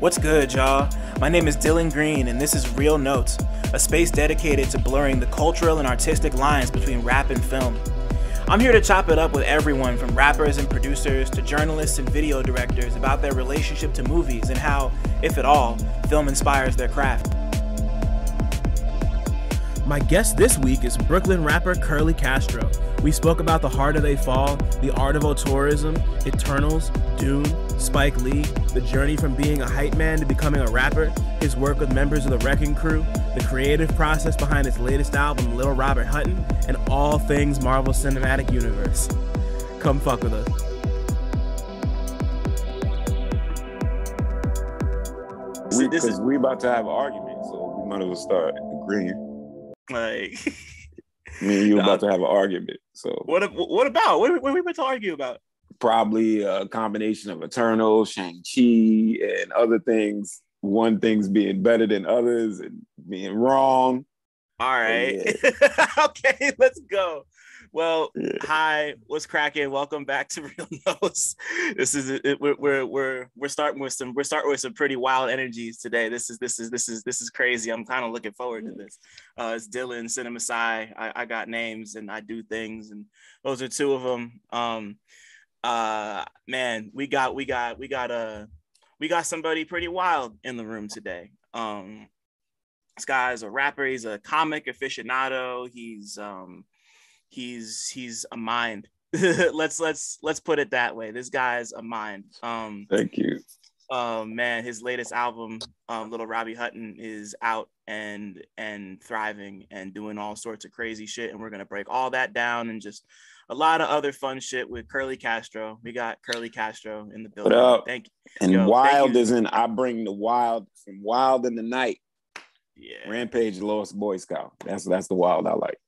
What's good, y'all? My name is Dylan Green, and this is Real Notes, a space dedicated to blurring the cultural and artistic lines between rap and film. I'm here to chop it up with everyone from rappers and producers to journalists and video directors about their relationship to movies and how, if at all, film inspires their craft. My guest this week is Brooklyn rapper Curly Castro. We spoke about The Harder They Fall, the art of auteurism, Eternals, Dune, Spike Lee, the journey from being a hype man to becoming a rapper, his work with members of the Wrecking Crew, the creative process behind his latest album, Little Robert Hutton, and all things Marvel Cinematic Universe. Come fuck with us. Because we about to have an argument, so we might as well start agreeing. Like, me and you about to have an argument. So what about? What are we about to argue about? Probably a combination of Eternals, Shang-Chi, and other things. One thing's being better than others and being wrong. All right. Yeah. Okay, let's go. Well, Hi, what's cracking? Welcome back to Real Notes. This is it. We're starting with some pretty wild energies today. This is crazy. I'm kind of looking forward to this. It's Dylan, CineMasai. I got names and I do things, and those are two of them. Man, we got somebody pretty wild in the room today. This guy's a rapper. He's a comic aficionado. He's a mind. let's put it that way. This guy's a mind. Thank you. Man, his latest album, Little Robert Hutton, is out and thriving and doing all sorts of crazy shit. And we're gonna break all that down and just a lot of other fun shit with Curly Castro. We got Curly Castro in the building. What up? Thank you. And wild is in. I bring the wild from Wild in the Night. Yeah. Rampage Lost Boy Scout. That's the wild I like.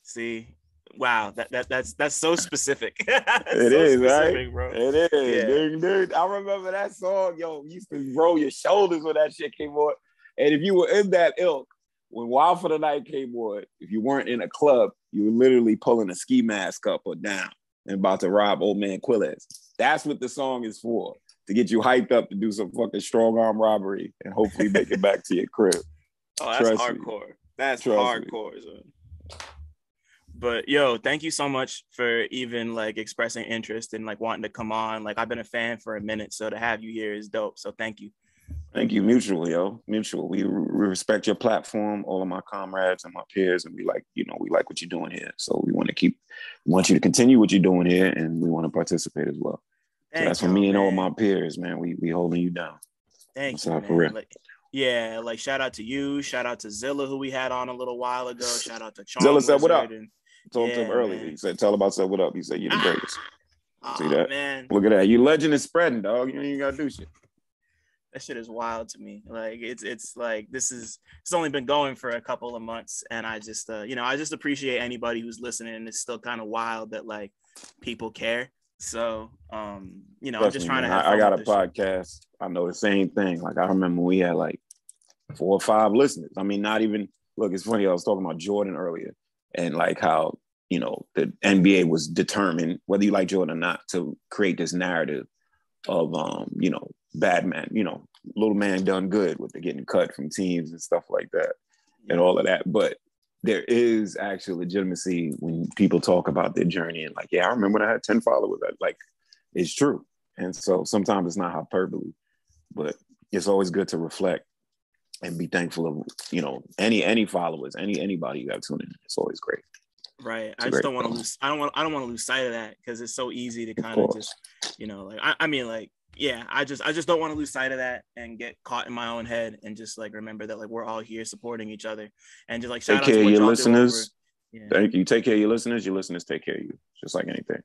See. Wow, that's so specific. It is, right? Bro. It is, dude. I remember that song. Yo, you used to roll your shoulders when that shit came on. And if you were in that ilk, when Wild for the Night came on, if you weren't in a club, you were literally pulling a ski mask up or down and about to rob old man Quilles. That's what the song is for, to get you hyped up to do some fucking strong arm robbery and hopefully make it back to your crib. Oh, that's hardcore. That's hardcore, son. But yo, thank you so much for even like expressing interest and like wanting to come on. Like, I've been a fan for a minute, so to have you here is dope. So thank you. Thank you. Mutual, yo. Mutual. We respect your platform, all of my comrades and my peers, and we like what you're doing here. So we want you to continue what you're doing here, and we want to participate as well. So that's for me and all my peers, man. We holding you down. Thank you, man. For real. Like shout out to you, shout out to Zilla, who we had on a little while ago. Shout out to Charm. Zilla said, "What up?" Told him earlier. Man. He said, "Tell about what up." He said, "You're the greatest." See that? Man. Look at that. You legend is spreading, dog. You ain't even gotta do shit. That shit is wild to me. Like it's like it's only been going for a couple of months, and I just I just appreciate anybody who's listening. And it's still kind of wild that like people care. So I'm just trying to have fun. I got a podcast. Shit. I know the same thing. Like, I remember we had like 4 or 5 listeners. I mean, not even. Look, it's funny. I was talking about Jordan earlier. And like how, the NBA was determined, whether you like Jordan or not, to create this narrative of, bad man, little man done good with the getting cut from teams and stuff like that and all of that. But there is actual legitimacy when people talk about their journey and like, yeah, I remember when I had 10 followers. Like, it's true. And so sometimes it's not hyperbole, but it's always good to reflect and be thankful of, any followers, anybody you have tuning in. It's always great. Right. I just don't want to lose. I don't want to lose sight of that, because it's so easy to kind of just, I just don't want to lose sight of that and get caught in my own head and just like remember that like we're all here supporting each other and just like shout out to your listeners. Yeah. Thank you. Take care of your listeners. Your listeners take care of you, just like anything.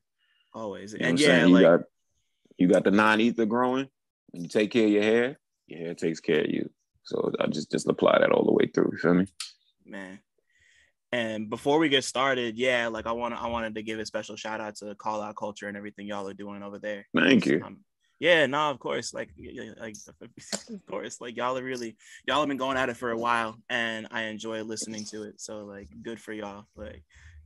Always. And you got the non-ether growing. When you take care of your hair takes care of you. So I just apply that all the way through. You feel me? Man. And before we get started, I wanted to give a special shout out to Call Out Culture and everything y'all are doing over there. Thank you. Of course. Of course, like y'all have been going at it for a while, and I enjoy listening to it. So like, good for y'all. Like,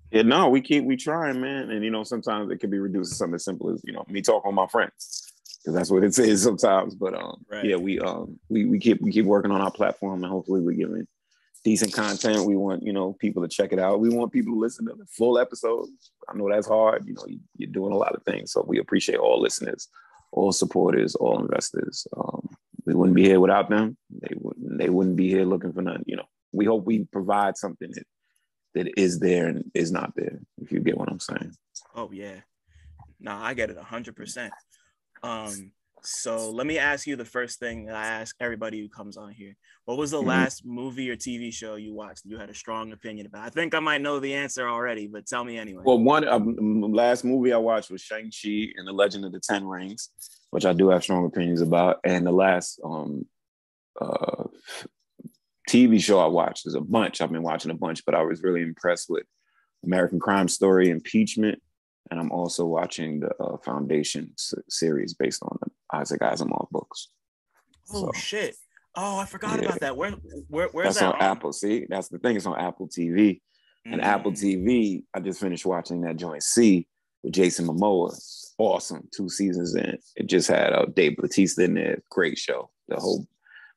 yeah, no, we trying, man. And sometimes it can be reduced to something as simple as me talking with my friends. because that's what it says sometimes. But Right. yeah, we keep working on our platform, and hopefully we're giving decent content. We want, people to check it out. We want people to listen to the full episodes. I know that's hard. You're doing a lot of things, so we appreciate all listeners, all supporters, all investors. We wouldn't be here without them. They wouldn't be here looking for nothing. We hope we provide something that is there and is not there, if you get what I'm saying. Oh yeah. No, I get it 100%. So let me ask you the first thing that I ask everybody who comes on here. What was the last movie or TV show you watched you had a strong opinion about? I think I might know the answer already, but tell me anyway. Well, one last movie I watched was Shang-Chi and the Legend of the Ten Rings, which I do have strong opinions about. And the last TV show I watched is a bunch. I've been watching a bunch, but I was really impressed with American Crime Story, Impeachment, and I'm also watching the Foundation series based on the Isaac Asimov books. Oh, shit. Oh, I forgot about that. Where's that's that on Apple? See, that's the thing. It's on Apple TV. And Apple TV, I just finished watching that joint C with Jason Momoa. Awesome. 2 seasons in. It just had Dave Bautista in there. Great show.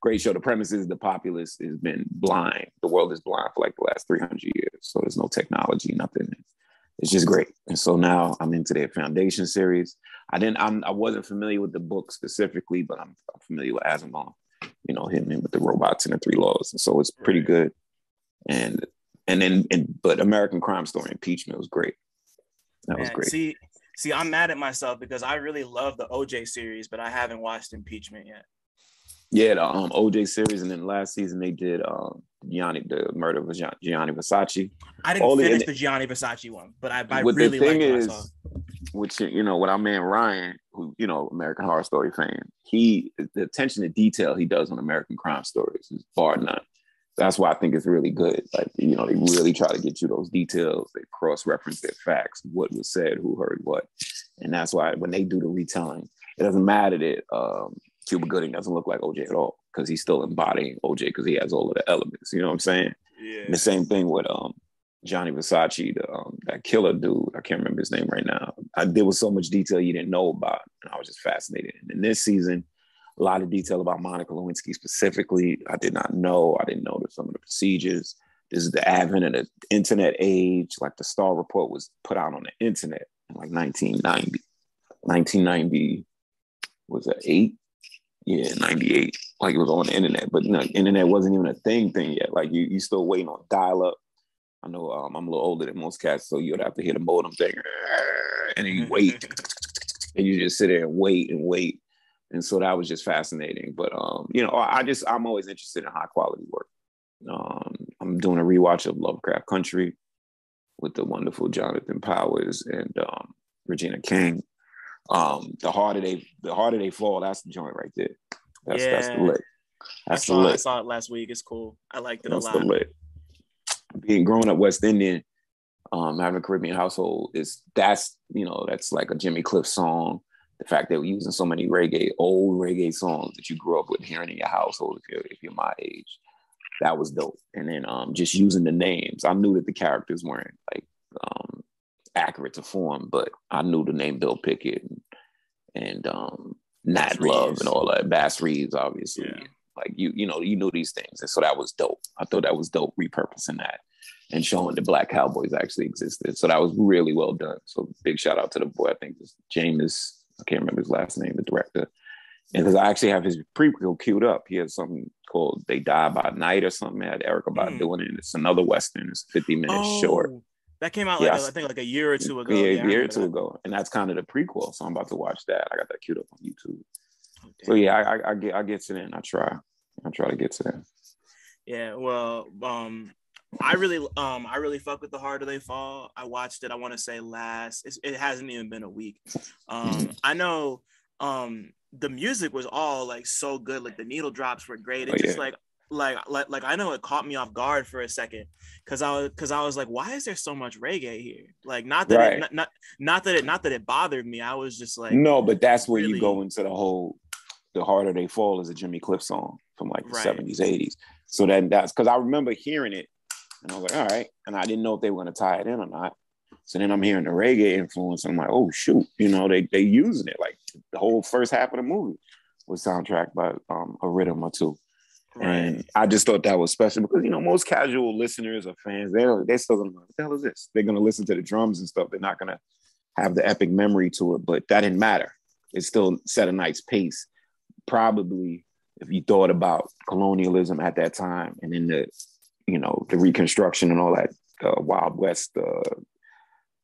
Great show. The premise is the populace has been blind. The world is blind for like the last 300 years. So there's no technology, nothing. It's just great. And so now I'm into their Foundation series. I wasn't familiar with the book specifically, but I'm familiar with Asimov. Him with the robots and the 3 laws. And so it's pretty good. But American Crime Story, Impeachment was great. That was great. See, I'm mad at myself because I really love the OJ series, but I haven't watched Impeachment yet. Yeah, the OJ series, and then last season they did the murder of Gianni Versace. I didn't finish the Gianni Versace one, but I really liked what I saw. Which, with our man Ryan, who, American Horror Story fan, the attention to detail he does on American Crime Stories is bar none. That's why I think it's really good. Like, they really try to get you those details. They cross-reference their facts, what was said, who heard what. And that's why when they do the retelling, it doesn't matter that Cuba Gooding doesn't look like OJ at all, because he's still embodying OJ because he has all of the elements. You know what I'm saying? Yeah. And the same thing with Gianni Versace, that killer dude. I can't remember his name right now. There was so much detail you didn't know about, and I was just fascinated. And in this season, a lot of detail about Monica Lewinsky specifically. I didn't know some of the procedures. This is the advent of the internet age. Like, the Star Report was put out on the internet in like 1990. 1990, was it 8? Yeah, 98. Like, it was on the internet, but internet wasn't even a thing yet. Like, you still waiting on dial-up. I know I'm a little older than most cats, so you'd have to hear the modem thing, and then you wait, and you just sit there and wait. And so that was just fascinating. But I'm always interested in high quality work. I'm doing a rewatch of Lovecraft Country with the wonderful Jonathan Powers and Regina King. The harder they fall, that's the joint right there. That's the lick. I saw it last week. It's cool. I liked it a lot. That's the lick. Growing up West Indian, having a Caribbean household, that's like a Jimmy Cliff song. The fact that we're using so many old reggae songs that you grew up with hearing in your household, if you're my age, that was dope. And then just using the names, I knew that the characters weren't like accurate to form, but I knew the name Bill Pickett and Nat Love and all that, Bass Reeves, obviously. Yeah. Like, you knew these things. And so that was dope. I thought that was dope, repurposing that and showing the Black Cowboys actually existed. So that was really well done. So big shout out to the boy. I think it's James, I can't remember his last name, the director. And because I actually have his prequel queued up. He has something called They Die by Night or something. I had Erica Badu doing it. It's another Western. It's 50 minutes short. That came out I think like a year or two ago. Yeah, a year or two ago. And that's kind of the prequel. So I'm about to watch that. I got that queued up on YouTube. So yeah, I get to that. I try to get to that. Yeah, well, I really fuck with The Harder They Fall. I watched it, I want to say it hasn't even been a week. I know the music was all like so good, like the needle drops were great. It just like I know it caught me off guard for a second because I was like, why is there so much reggae here? Like, not that it bothered me. I was just like, no, but that's where you go into The Harder They Fall is a Jimmy Cliff song from like the 70s, 80s. So then that's because I remember hearing it and I was like, all right. And I didn't know if they were going to tie it in or not. So then I'm hearing the reggae influence. I'm like, oh shoot, you know, they using it. Like the whole first half of the movie was soundtracked by a rhythm or two. Right. And I just thought that was special because, you know, most casual listeners or fans, they still gonna know, what the hell is this? They're gonna listen to the drums and stuff. They're not gonna have the epic memory to it, but that didn't matter. It still set a nice pace. Probably if you thought about colonialism at that time and then the, you know, the Reconstruction and all that Wild West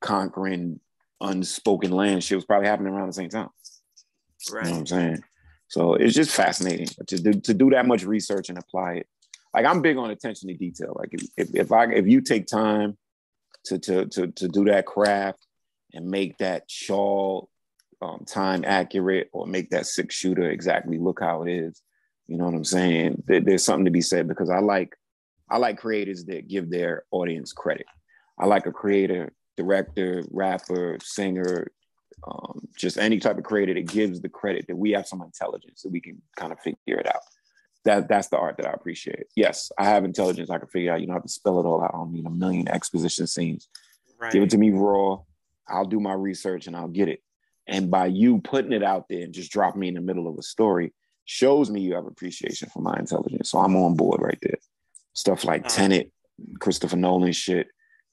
conquering unspoken land shit was probably happening around the same time. Right. You know what I'm saying? So it's just fascinating to do that much research and apply it. Like I'm big on attention to detail. Like if you take time to do that craft and make that shawl time accurate or make that 6-shooter exactly look how it is, you know what I'm saying? There's something to be said because I like creators that give their audience credit. I like a creator, director, rapper, singer, just any type of creator that gives the credit that we have some intelligence so we can kind of figure it out. That's the art that I appreciate. Yes, I have intelligence. I can figure out, you don't have to spell it all out. I don't need a million exposition scenes. Right. Give it to me raw. I'll do my research and I'll get it. And by you putting it out there and just dropping me in the middle of a story shows me you have appreciation for my intelligence. So I'm on board right there. Stuff like Tenet, Christopher Nolan shit.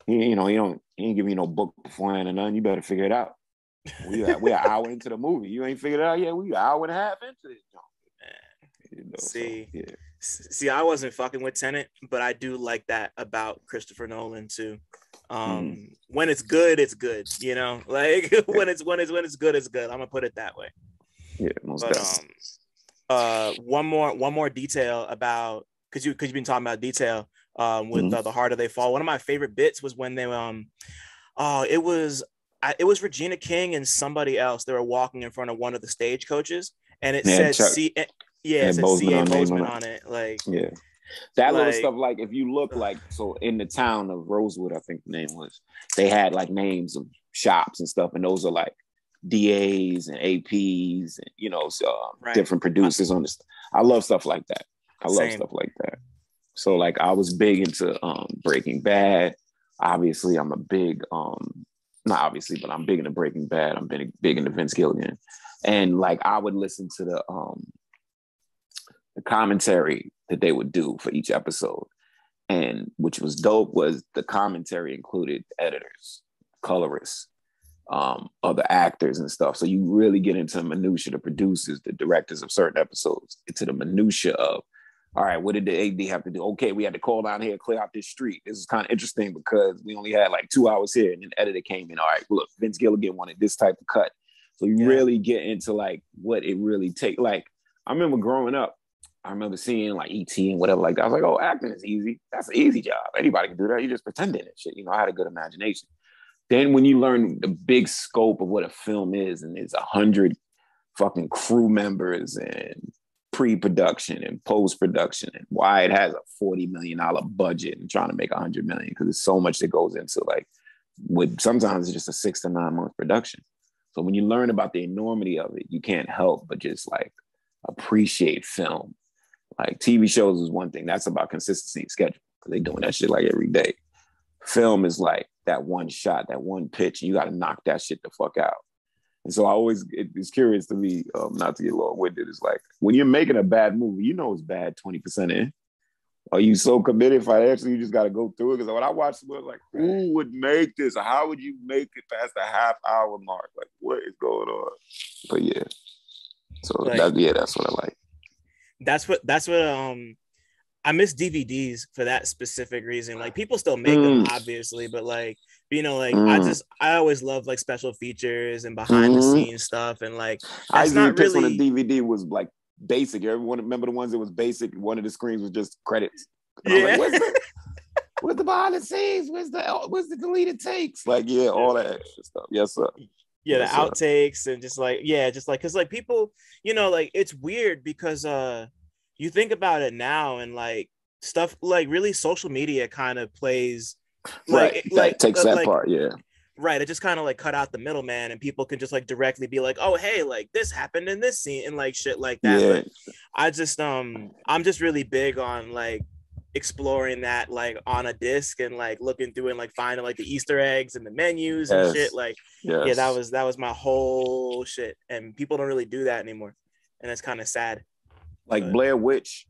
He ain't giving you no book beforehand or nothing. You better figure it out. We're an hour into the movie. You ain't figured it out yet. We an hour and a half into this. You know, See, I wasn't fucking with Tenet, but I do like that about Christopher Nolan too. When it's good, it's good. You know, like when it's good, it's good. I'm gonna put it that way. Yeah, most definitely. One more detail about because you've been talking about detail with the harder they fall. One of my favorite bits was when they it was Regina King and somebody else. They were walking in front of one of the stagecoaches, and it said it said C.A. Bozeman on it. Like that little stuff. Like if you look like so in the town of Rosewood, I think the name was. They had like names of shops and stuff, and those are like DAs and APs and you know different producers on this. I love stuff like that. I love stuff like that. So like I was big into Breaking Bad. Obviously, I'm a big not obviously, but I'm big into Breaking Bad. I'm big into Vince Gilligan, and like I would listen to the commentary that they would do for each episode, and which was dope was the commentary included editors, colorists, other actors and stuff. So you really get into the minutia, the producers, the directors of certain episodes, into the minutia of, all right, what did the AD have to do? Okay, we had to call down here, clear out this street. This is kind of interesting because we only had like 2 hours here, and then the editor came in. All right, look, Vince Gilligan wanted this type of cut. So you really get into like what it really takes. Like I remember growing up, I remember seeing like E.T. and whatever like that. I was like, oh, acting is easy. That's an easy job. Anybody can do that. You just pretending and shit. You know, I had a good imagination. Then when you learn the big scope of what a film is, and there's 100 fucking crew members and pre-production and post-production and why it has a $40 million budget and trying to make $100 million because there's so much that goes into like with sometimes it's just a 6 to 9 month production. So when you learn about the enormity of it, you can't help but just like appreciate film. Like TV shows is one thing that's about consistency and schedule because they doing that shit like every day. Film is like that one shot, that one pitch, and you got to knock that shit the fuck out. And so it's curious to me, not to get long-winded, it's like when you're making a bad movie, you know it's bad 20% in. Are you so committed financially you just got to go through it? Because when I watched it, I was like, who would make this? How would you make it past the half-hour mark? Like, what is going on? But yeah, so like, that's what I like. That's what I miss DVDs for that specific reason. Like people still make them, obviously, but like, you know, like I always love like special features and behind the scenes stuff. And like, I used to be pissed when a DVD was like basic. Everyone remember the ones that was basic. One of the screens was just credits. And I was like, where's the behind the scenes? Where's the deleted takes? Like, all that extra stuff. Yes, sir. Yeah, the outtakes and just like because like people, you know, like it's weird because you think about it now and like stuff like really social media kind of plays like takes that part, right. It just kind of like cut out the middleman and people can just like directly be like, oh hey, like this happened in this scene and like shit like that. But I just I'm just really big on like exploring that like on a disc and like looking through and like finding like the Easter eggs and the menus and shit. Like, yeah, that was my whole shit. And people don't really do that anymore. And it's kind of sad. Like Blair Witch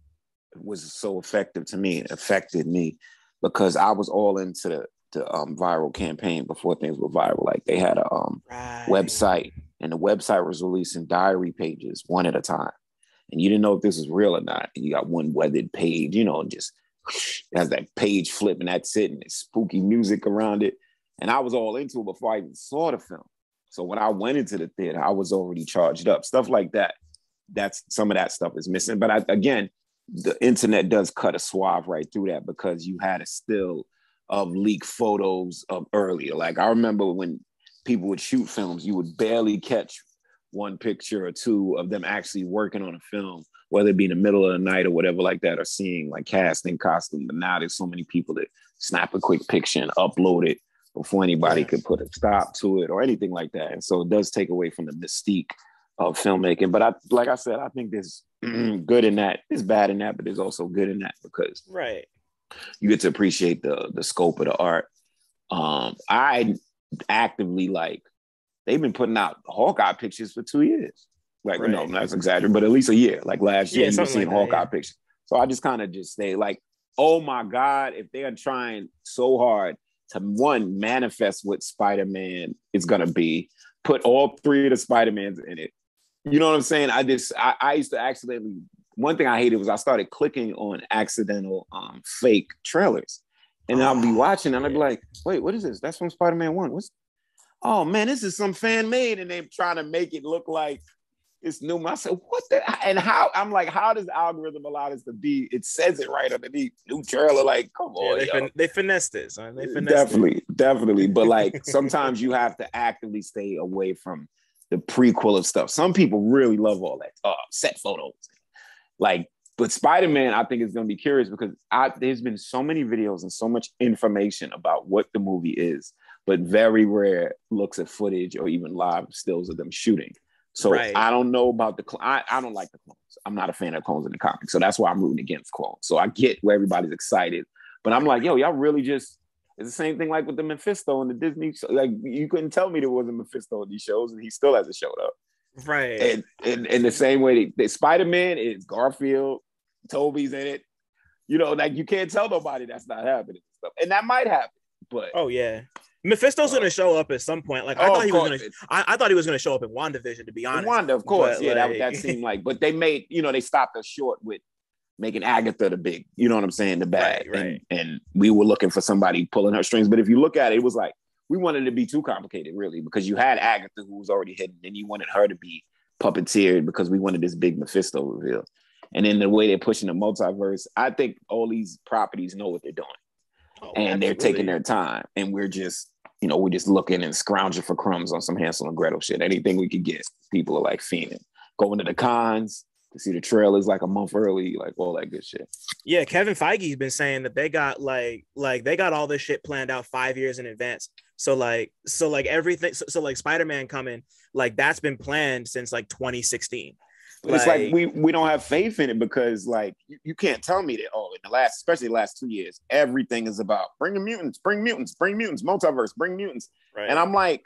was so effective to me. It affected me because I was all into the viral campaign before things were viral. Like they had a website, and the website was releasing diary pages one at a time. And you didn't know if this was real or not. And you got one weathered page, you know, and just has that page flip and that's it. And there's spooky music around it. And I was all into it before I even saw the film. So when I went into the theater, I was already charged up. Stuff like that. That's some of that stuff is missing. But again, the internet does cut a swath right through that because you had a still of leaked photos of earlier. Like I remember when people would shoot films, you would barely catch one picture or two of them actually working on a film, whether it be in the middle of the night or whatever like that, or seeing like casting, costume. But now there's so many people that snap a quick picture and upload it before anybody could put a stop to it or anything like that. And so it does take away from the mystique of filmmaking. But like I said, I think there's good in that. There's bad in that, but there's also good in that because you get to appreciate the scope of the art. I actively like, they've been putting out Hawkeye pictures for 2 years. Like, no, that's exaggerated, but at least a year. Like last year, you were seeing like Hawkeye pictures. So I just kind of just stay like, oh my God, if they are trying so hard to one, manifest what Spider-Man is going to be, put all three of the Spider-Mans in it. You know what I'm saying? I used to accidentally, one thing I hated was I started clicking on accidental fake trailers. And I'll be watching and I'd be like, wait, what is this? That's from Spider-Man 1. Oh man, this is some fan made and they're trying to make it look like it's new. I said, what the, and how, I'm like, how does the algorithm allow this to be? It says it right underneath, new trailer, like, come on, they finessed this, huh? They finessed definitely. But like, sometimes you have to actively stay away from the prequel of stuff. Some people really love all that set photos. Like, but Spider-Man, I think is going to be curious because there's been so many videos and so much information about what the movie is, but very rare looks at footage or even live stills of them shooting. So I don't know about I don't like the clones. I'm not a fan of clones in the comics. So that's why I'm rooting against clones. So I get where everybody's excited, but I'm like, yo, y'all really just, it's the same thing like with the Mephisto and the Disney show. Like you couldn't tell me there wasn't Mephisto in these shows and he still hasn't showed up. Right. And the same way that Spider-Man is Garfield, Toby's in it. You know, like you can't tell nobody that's not happening. And that might happen, but Mephisto's gonna show up at some point. Like I thought he was gonna show up in WandaVision, to be honest. Wanda, of course, but, that seemed like. But they made, they stopped us short with making Agatha the big, you know what I'm saying, the bad. Right. And we were looking for somebody pulling her strings. But if you look at it, it was like we wanted it to be too complicated, really, because you had Agatha who was already hidden, and you wanted her to be puppeteered because we wanted this big Mephisto reveal. And then the way they're pushing the multiverse, I think all these properties know what they're doing. And they're taking their time, and we're just looking and scrounging for crumbs on some Hansel and Gretel shit. Anything we could get, people are like fiending. Going to the cons to see the trailers like a month early, like all that good shit. Yeah, Kevin Feige's been saying that they got like they got all this shit planned out 5 years in advance. So everything, so like Spider-Man coming, like that's been planned since like 2016. But it's like we don't have faith in it because like you can't tell me that especially the last 2 years, everything is about bring the mutants, multiverse, bring mutants. Right. And I'm like,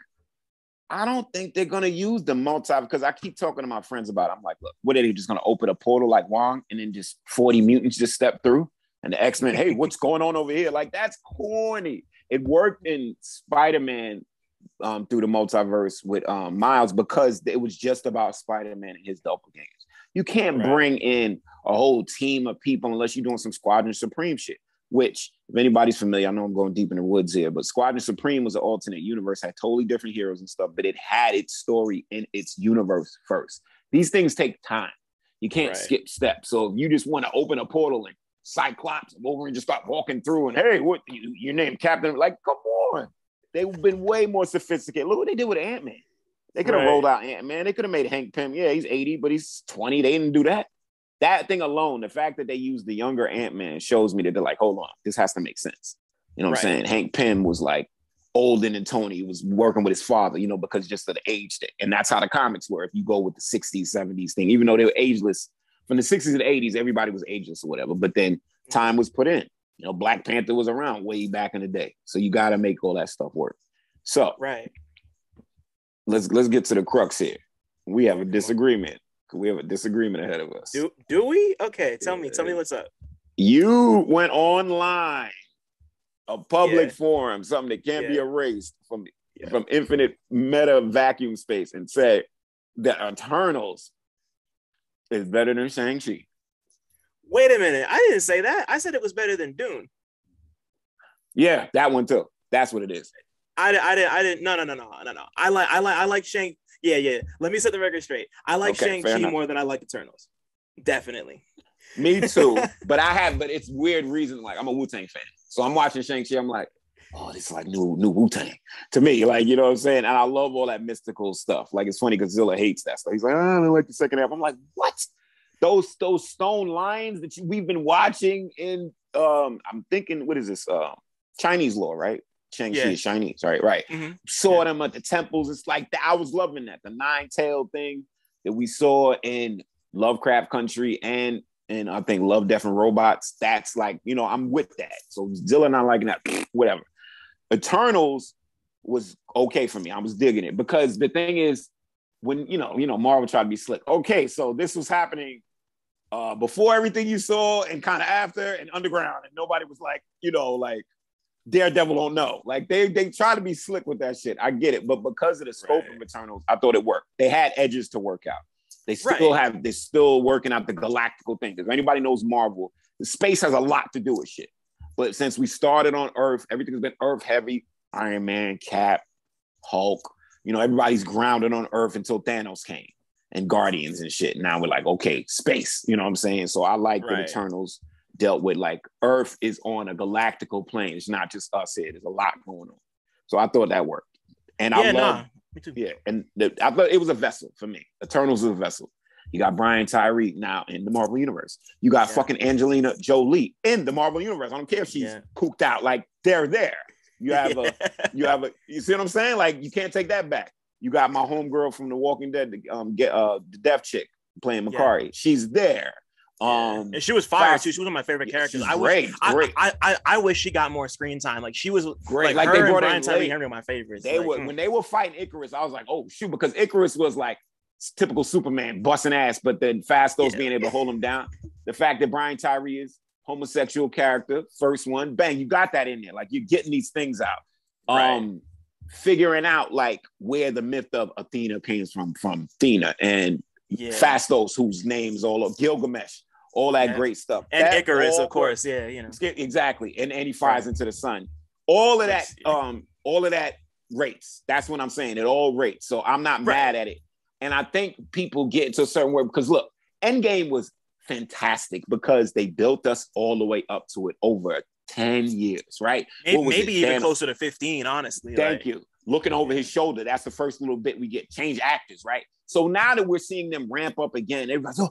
I don't think they're gonna use the multiverse because I keep talking to my friends about it. I'm like, look, what are they just gonna open a portal like Wong and then just 40 mutants just step through and the X-Men, hey, what's going on over here? Like that's corny. It worked in Spider-Man through the multiverse with Miles because it was just about Spider-Man and his doppelgangers. You can't bring in a whole team of people unless you're doing some Squadron Supreme shit, which if anybody's familiar, I know I'm going deep in the woods here, but Squadron Supreme was an alternate universe, had totally different heroes and stuff, but it had its story in its universe first. These things take time. You can't skip steps. So if you just want to open a portal and Cyclops and Wolverine just start walking through and hey, what your name, Captain? Like, come on. They've been way more sophisticated. Look what they did with Ant-Man. They could have rolled out Ant-Man. They could have made Hank Pym. Yeah, he's 80, but he's 20. They didn't do that. That thing alone, the fact that they used the younger Ant-Man shows me that they're like, hold on, this has to make sense. You know what I'm saying? Hank Pym was like older than Tony. He was working with his father, because just of the age thing. And that's how the comics were. If you go with the 60s, 70s thing, even though they were ageless, from the 60s and 80s, everybody was ageless or whatever. But then time was put in. You know, Black Panther was around way back in the day. So you got to make all that stuff work. So let's get to the crux here. We have a disagreement. We have a disagreement ahead of us. Do we? Okay, tell me what's up. You went online, a public forum, something that can't be erased from infinite meta vacuum space, and said that Eternals is better than Shang-Chi. Wait a minute. I didn't say that. I said it was better than Dune. Yeah, that one too. That's what it is. I didn't. No. I like Shang. Yeah. Let me set the record straight. I like Shang-Chi more than I like Eternals. Definitely. Me too. but it's weird reason. Like, I'm a Wu-Tang fan. So I'm watching Shang-Chi. I'm like, oh, this is like new Wu-Tang to me. Like, you know what I'm saying? And I love all that mystical stuff. Like, it's funny because Zilla hates that stuff. He's like, I don't like the second half. I'm like, what? Those stone lions that we've been watching in, I'm thinking, what is this? Chinese law, right? Shang-Chi is Chinese, right? Mm-hmm. Saw them at the temples. It's like that. I was loving that. The nine-tailed thing that we saw in Lovecraft Country and I think Love, Death, and Robots. That's like, you know, I'm with that. So Zilla not liking that, whatever. Eternals was okay for me. I was digging it because the thing is, when you know, Marvel tried to be slick. Okay, so this was happening before everything you saw and kind of after and underground, and nobody was like, you know, like Daredevil don't know. Like they try to be slick with that shit. I get it, but because of the scope of Eternals, I thought it worked. They had edges to work out. They still they're still working out the galactical thing. If anybody knows Marvel, the space has a lot to do with shit. But since we started on Earth, everything's been Earth heavy. Iron Man, Cap, Hulk, you know, everybody's grounded on Earth until Thanos came and Guardians and shit. Now we're like, okay, space, you know what I'm saying? So I like that Eternals dealt with like Earth is on a galactical plane. It's not just us here. There's a lot going on. So I thought that worked. And I love, and I thought it was a vessel for me. Eternals is a vessel. You got Brian Tyree now in the Marvel Universe. You got fucking Angelina Jolie in the Marvel Universe. I don't care if she's cooked out. Like they're there. You have you see what I'm saying? Like you can't take that back. You got my homegirl from The Walking Dead, the deaf chick playing Makari. She's there. And she was fire too. She was one of my favorite characters. Great. I wish she got more screen time. Like she was great. Like they brought in Brian Henry, my favorites. When they were fighting Icarus, I was like, oh shoot, because Icarus was like typical Superman busting ass, but then Fastos being able to hold him down. The fact that Brian Tyree is homosexual character, first one, bang, you got that in there. Like you're getting these things out. Figuring out like where the myth of Athena came from Athena and Fastos, whose name's all of Gilgamesh, all that great stuff. And that Icarus, of course, you know. Exactly. And he fires into the sun. All of that rates. That's what I'm saying. It all rates. So I'm not mad at it. And I think people get to a certain word because look, Endgame was fantastic because they built us all the way up to it over 10 years, right? Maybe even closer to 15, honestly. Thank you. Looking over his shoulder, that's the first little bit we get. Change actors, right? So now that we're seeing them ramp up again, everybody's,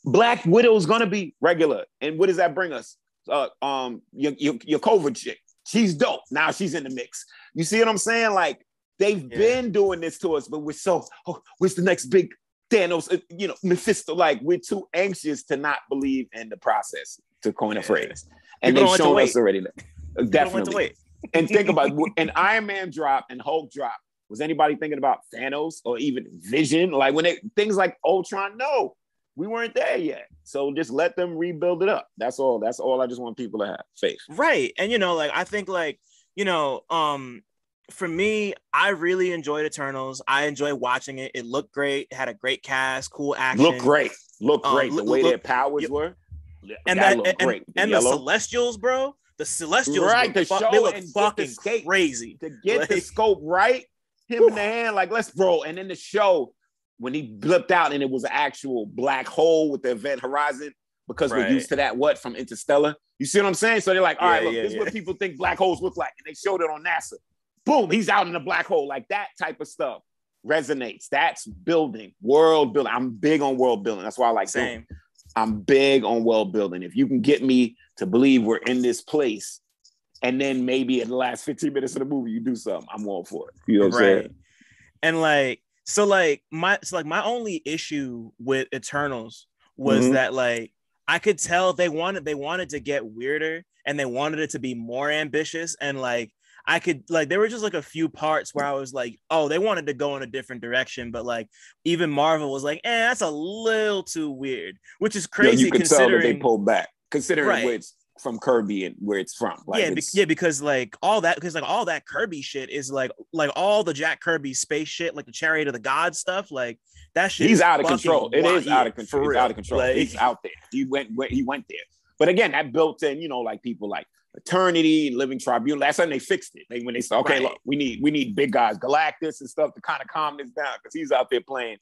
Black Widow's gonna be regular. And what does that bring us? Your COVID chick. She's dope. Now she's in the mix. You see what I'm saying? Like, they've been doing this to us, but we're so, where's the next big Thanos, Mephisto? Like, we're too anxious to not believe in the process, to coin a phrase. And they've shown us already. Definitely. And think about it. And Iron Man drop and Hulk drop. Was anybody thinking about Thanos or even Vision? Like things like Ultron? No, we weren't there yet. So just let them rebuild it up. That's all. That's all. I just want people to have faith. Right. And I think for me, I really enjoyed Eternals. I enjoyed watching it. It looked great. It had a great cast, cool action. Looked great. The way their powers were. And the Celestials, bro. The Celestials, right? They look fucking crazy. To get the scope right, him in the hand, like let's bro. And then the show when he blipped out and it was an actual black hole with the event horizon because we're used to that from Interstellar. You see what I'm saying? So they're like, all right, look, this is what people think black holes look like, and they showed it on NASA. Boom, he's out in the black hole. Like that type of stuff resonates. That's building, world building. I'm big on world building. That's why I like Dune. I'm big on world building. If you can get me to believe we're in this place, and then maybe in the last 15 minutes of the movie you do something, I'm all for it. You know what I'm saying? And my only issue with Eternals was that I could tell they wanted to get weirder, and they wanted it to be more ambitious, and like I could like there were just like a few parts where I was like, oh, they wanted to go in a different direction, but like even Marvel was like, that's a little too weird, which is crazy. You could tell that they pulled back, considering right. where it's from Kirby and where it's from. Like because like all that Kirby shit is like all the Jack Kirby space shit, like the Chariot of the Gods stuff, like that shit. He's out of control. It is out of control. He's out of control. Like, he's out there. He went there. But again, that built in, like people like Eternity, Living Tribunal. That's when they fixed it. When they said, okay, look, we need big guys, Galactus and stuff to kind of calm this down, because he's out there playing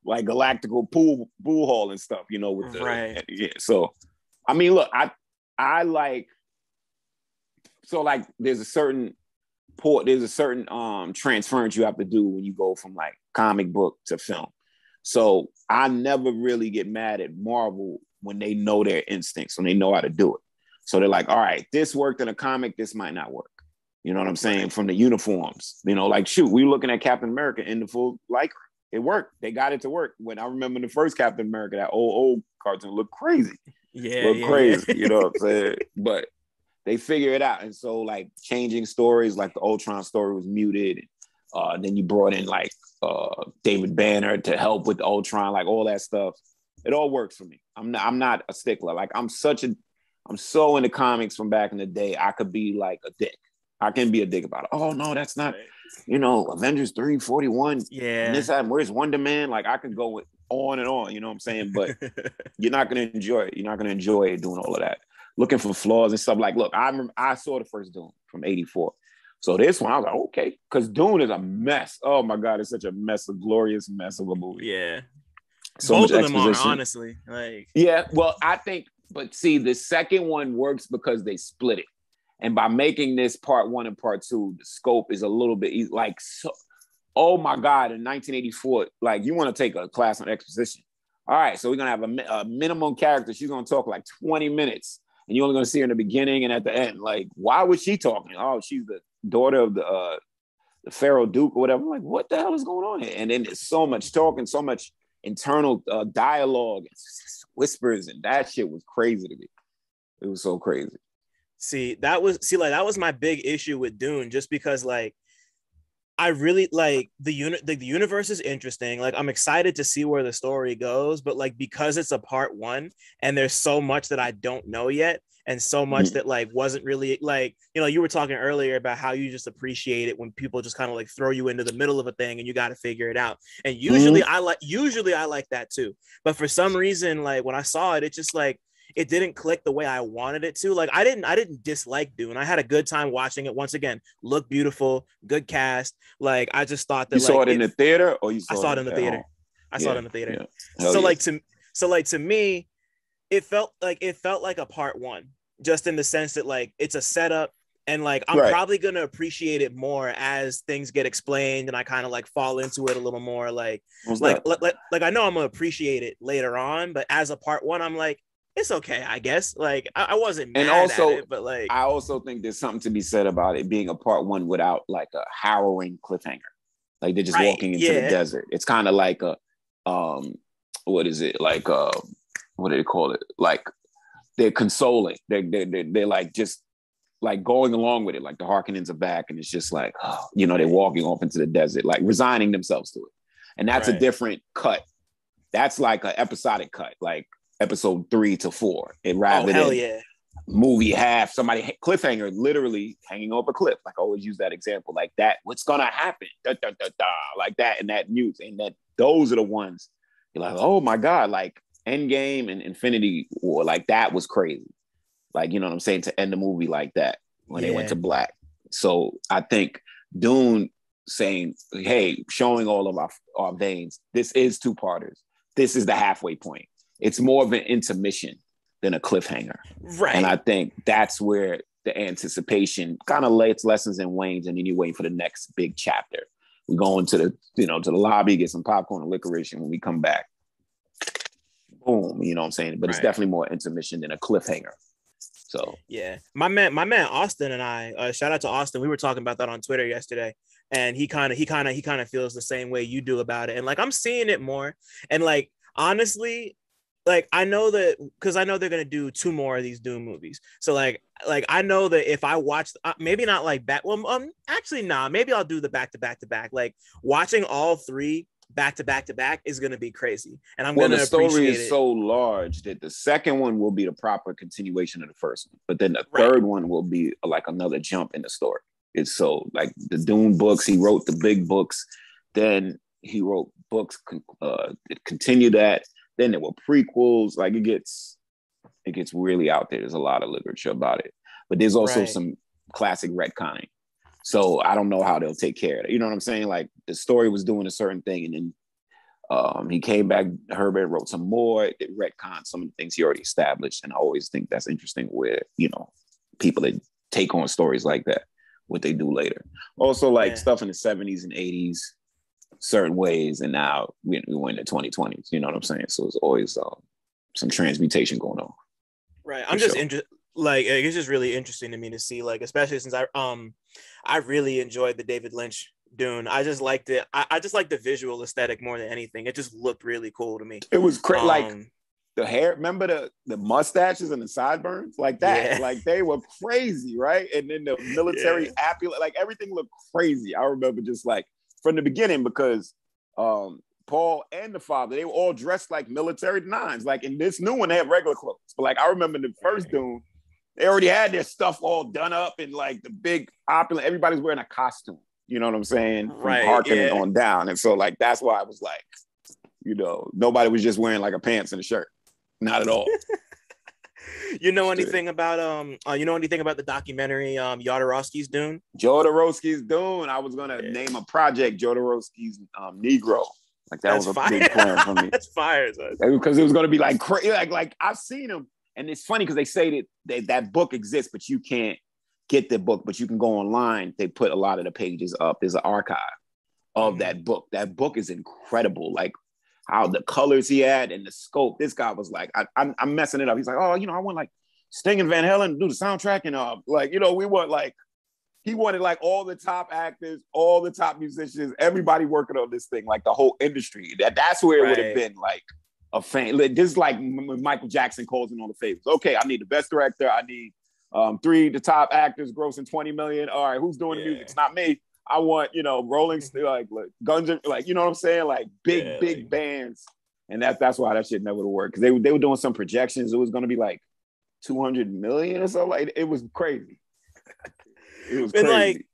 like galactical pool hall and stuff, with the yeah. So I mean, look, I like, so like there's a certain transference you have to do when you go from like comic book to film. So I never really get mad at Marvel when they know their instincts, when they know how to do it. So they're like, all right, this worked in a comic, this might not work. You know what I'm saying? From the uniforms, like, shoot, we were looking at Captain America in the full lycra. It worked. They got it to work. When I remember the first Captain America, that old cartoon looked crazy. Crazy. You know what I'm saying? But they figure it out. And so like changing stories, like the Ultron story was muted. Then you brought in like David Banner to help with the Ultron, like all that stuff. It all works for me. I'm not a stickler. Like I'm so into comics from back in the day. I could be like a dick. I can be a dick about it. Oh no, that's not, Avengers 341. Yeah. And this time, where's Wonder Man? Like I could go on and on, you know what I'm saying? But you're not gonna enjoy it. You're not gonna enjoy it doing all of that. Looking for flaws and stuff. Like, look, I saw the first Dune from '84. So this one, I was like, okay, because Dune is a mess. Oh my God, it's such a mess, a glorious mess of a movie. Yeah. So both of them are, honestly. Like, yeah, well, I think, but see, the second one works because they split it. And by making this part 1 and part 2, the scope is a little bit like, so, oh my God, in 1984, like you want to take a class on exposition. All right, so we're going to have a minimum character. She's going to talk like 20 minutes and you're only going to see her in the beginning and at the end. Like, why was she talking? Oh, she's the daughter of the Pharaoh Duke or whatever. I'm like, what the hell is going on here? And then there's so much talking, so much internal dialogue, whispers, and that shit was crazy to me. It was so crazy. That was my big issue with Dune, just because like I really like the universe is interesting. Like I'm excited to see where the story goes, but like because it's a part 1 and there's so much that I don't know yet, and so much that like wasn't really like, you were talking earlier about how you just appreciate it when people just kind of like throw you into the middle of a thing and you got to figure it out. And usually I like that too. But for some reason, like when I saw it, it just like it didn't click the way I wanted it to. Like I didn't dislike Dune. I had a good time watching it. Once again, looked beautiful, good cast. Like I just thought that you saw it in the theater, or I saw it in the theater. I saw it in the theater. Yeah. So to me, it felt like a part 1, just in the sense that like it's a setup, and like I'm probably gonna appreciate it more as things get explained and I kind of like fall into it a little more. Like I know I'm gonna appreciate it later on, but as a part 1, I'm like, it's okay, I guess. Like I wasn't mad at it, but like I also think there's something to be said about it being a part 1 without like a harrowing cliffhanger. Like they're just walking into the desert. It's kind of like a what is it? Like what do they call it? Like they're consoling. They're like just like going along with it. Like the Harkonnens are back, and it's just like they're walking off into the desert, like resigning themselves to it. And that's a different cut. That's like an episodic cut, like episode 3 to 4. And rather than movie half, somebody cliffhanger, literally hanging off a cliff. Like I always use that example, like that. What's gonna happen? Da, da, da, da, like that, and that news, and that those are the ones you're like, oh my God, like Endgame and Infinity War, like that was crazy. Like, you know what I'm saying, to end the movie like that when they went to black. So I think Dune saying, hey, showing all of our veins, this is 2-parters. This is the halfway point. It's more of an intermission than a cliffhanger. Right. And I think that's where the anticipation kind of lessens and wanes, and then you're waiting for the next big chapter. We go into the, to the lobby, get some popcorn and licorice, and when we come back, boom, you know what I'm saying? But it's definitely more intermission than a cliffhanger. So yeah, my man Austin and I, shout out to Austin. We were talking about that on Twitter yesterday, and he kind of feels the same way you do about it. And like I'm seeing it more, and like honestly, like I know that because I know they're gonna do two more of these Dune movies. So like I know that if I watch, maybe not like back. Well, actually, nah. Maybe I'll do the back to back to back. Like watching all three back to back to back is gonna be crazy, and I'm Well, the gonna story appreciate is it. so large that the second one will be the proper continuation of the first one, but then the Right. third one will be like another jump in the story. It's so like the Dune books. He wrote the big books, then he wrote books that continue that. Then there were prequels. Like it gets really out there. There's a lot of literature about it, but there's also Right. some classic retconning. So I don't know how they'll take care of it. You know what I'm saying? Like the story was doing a certain thing, and then he came back. Herbert wrote some more. It retconned some of the things he already established, and I always think that's interesting. Where people that take on stories like that, what they do later. Also, like Yeah. stuff in the '70s and '80s, certain ways, and now we went in the 2020s. You know what I'm saying? So it's always some transmutation going on. Right. I'm just interested. Like it's just really interesting to me to see, like, especially since I really enjoyed the David Lynch Dune. I just liked it. I just like the visual aesthetic more than anything. It just looked really cool to me. It was like Um, the hair. Remember the mustaches and the sideburns like that? yeah. Like they were crazy, right? And then the military Yeah. like everything looked crazy. I remember just like from the beginning because Paul and the father, they were all dressed like military nines. Like in this new one, they have regular clothes. But like I remember in the first Dune, they already had their stuff all done up and like the big opulent. Everybody's wearing a costume. You know what I'm saying? From Right. Harkonnen Yeah. on down. And so like that's why I was like, nobody was just wearing like a pants and a shirt. Not at all. You know anything about the documentary Jodorowsky's Dune? Jodorowsky's Dune. I was gonna name a project Jodorowsky's Negro. Like that That's was a fire. big plan for me. That's fire. Because it was gonna be like crazy. Like I've seen him, and it's funny because they say that book exists, but you can't get the book, but you can go online. They put a lot of the pages up. There's an archive of that book. That book is incredible. Like how the colors he had and the scope. This guy was like, I'm messing it up. He's like, oh, I want like Sting and Van Halen to do the soundtrack, and we want like he wanted like all the top actors, all the top musicians, everybody working on this thing, like the whole industry. That's where it would have been like a fan. This is like when Michael Jackson calls in all the favors. Okay, I need the best director. I need the top actors grossing 20 million. All right, who's doing the music? It's not me. I want, Rolling like Guns, like, you know what I'm saying? Like big bands. And that's why that shit never would work. Because they were doing some projections. It was going to be like 200 million or so. Like it was crazy. It was crazy.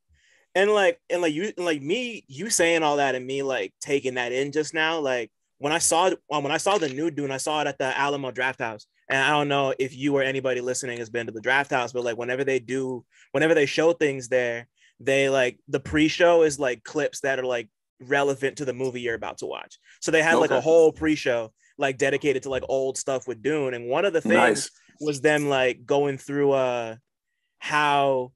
You saying all that and me like taking that in just now, like when I saw the new Dune, I saw it at the Alamo Draft House. And I don't know if you or anybody listening has been to the Draft House, but like whenever they show things there, they like the pre-show is like clips that are like relevant to the movie you're about to watch. So they had like a whole pre-show like dedicated to like old stuff with Dune. And one of the things was them like going through how